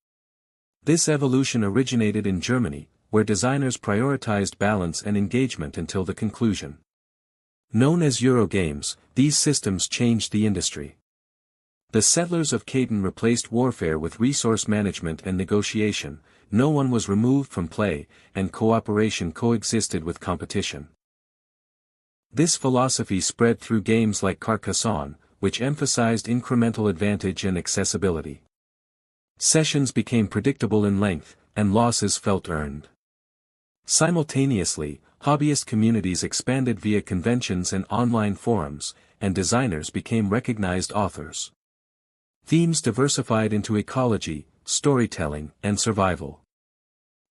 This evolution originated in Germany, where designers prioritized balance and engagement until the conclusion. Known as Eurogames, these systems changed the industry. The settlers of Catan replaced warfare with resource management and negotiation. No one was removed from play, and cooperation coexisted with competition. This philosophy spread through games like Carcassonne, which emphasized incremental advantage and accessibility. Sessions became predictable in length, and losses felt earned. Simultaneously, hobbyist communities expanded via conventions and online forums, and designers became recognized authors. Themes diversified into ecology, storytelling, and survival.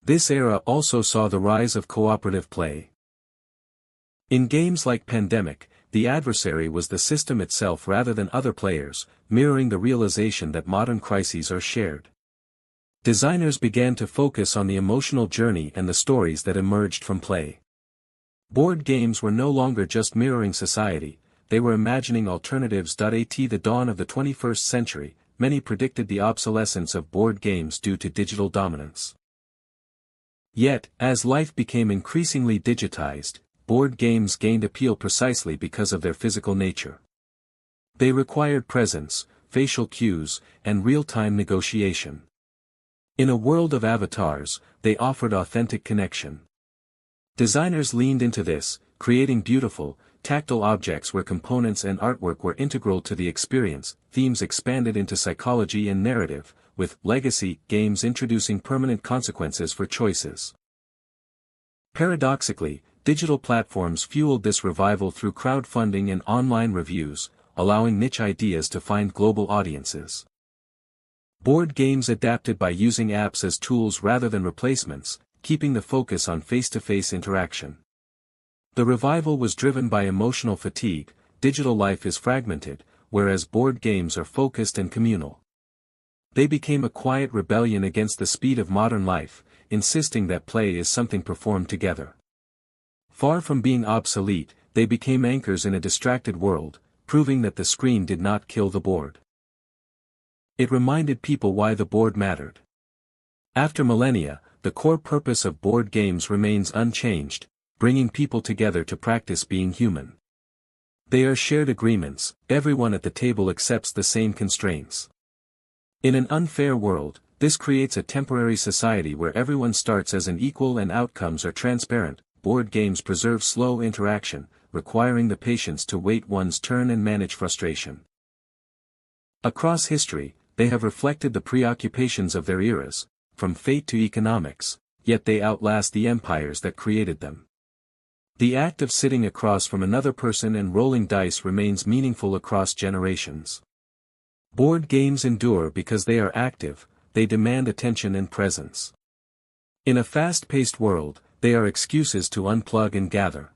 This era also saw the rise of cooperative play. In games like Pandemic, the adversary was the system itself rather than other players, mirroring the realization that modern crises are shared. Designers began to focus on the emotional journey and the stories that emerged from play. Board games were no longer just mirroring society, they were imagining alternatives. At the dawn of the 21st century, many predicted the obsolescence of board games due to digital dominance. Yet, as life became increasingly digitized, board games gained appeal precisely because of their physical nature. They required presence, facial cues, and real-time negotiation. In a world of avatars, they offered authentic connection. Designers leaned into this, creating beautiful, tactile objects where components and artwork were integral to the experience. Themes expanded into psychology and narrative, with legacy games introducing permanent consequences for choices. Paradoxically, digital platforms fueled this revival through crowdfunding and online reviews, allowing niche ideas to find global audiences. Board games adapted by using apps as tools rather than replacements, keeping the focus on face-to-face interaction. The revival was driven by emotional fatigue. Digital life is fragmented, whereas board games are focused and communal. They became a quiet rebellion against the speed of modern life, insisting that play is something performed together. Far from being obsolete, they became anchors in a distracted world, proving that the screen did not kill the board. It reminded people why the board mattered. After millennia, the core purpose of board games remains unchanged, bringing people together to practice being human. They are shared agreements, everyone at the table accepts the same constraints. In an unfair world, this creates a temporary society where everyone starts as an equal and outcomes are transparent. Board games preserve slow interaction, requiring the patience to wait one's turn and manage frustration. Across history, they have reflected the preoccupations of their eras, from fate to economics, yet they outlast the empires that created them. The act of sitting across from another person and rolling dice remains meaningful across generations. Board games endure because they are active, they demand attention and presence. In a fast-paced world, they are excuses to unplug and gather.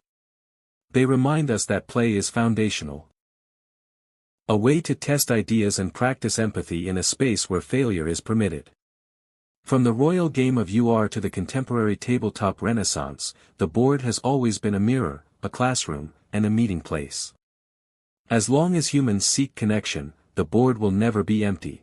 They remind us that play is foundational. A way to test ideas and practice empathy in a space where failure is permitted. From the royal game of UR to the contemporary tabletop renaissance, the board has always been a mirror, a classroom, and a meeting place. As long as humans seek connection, the board will never be empty.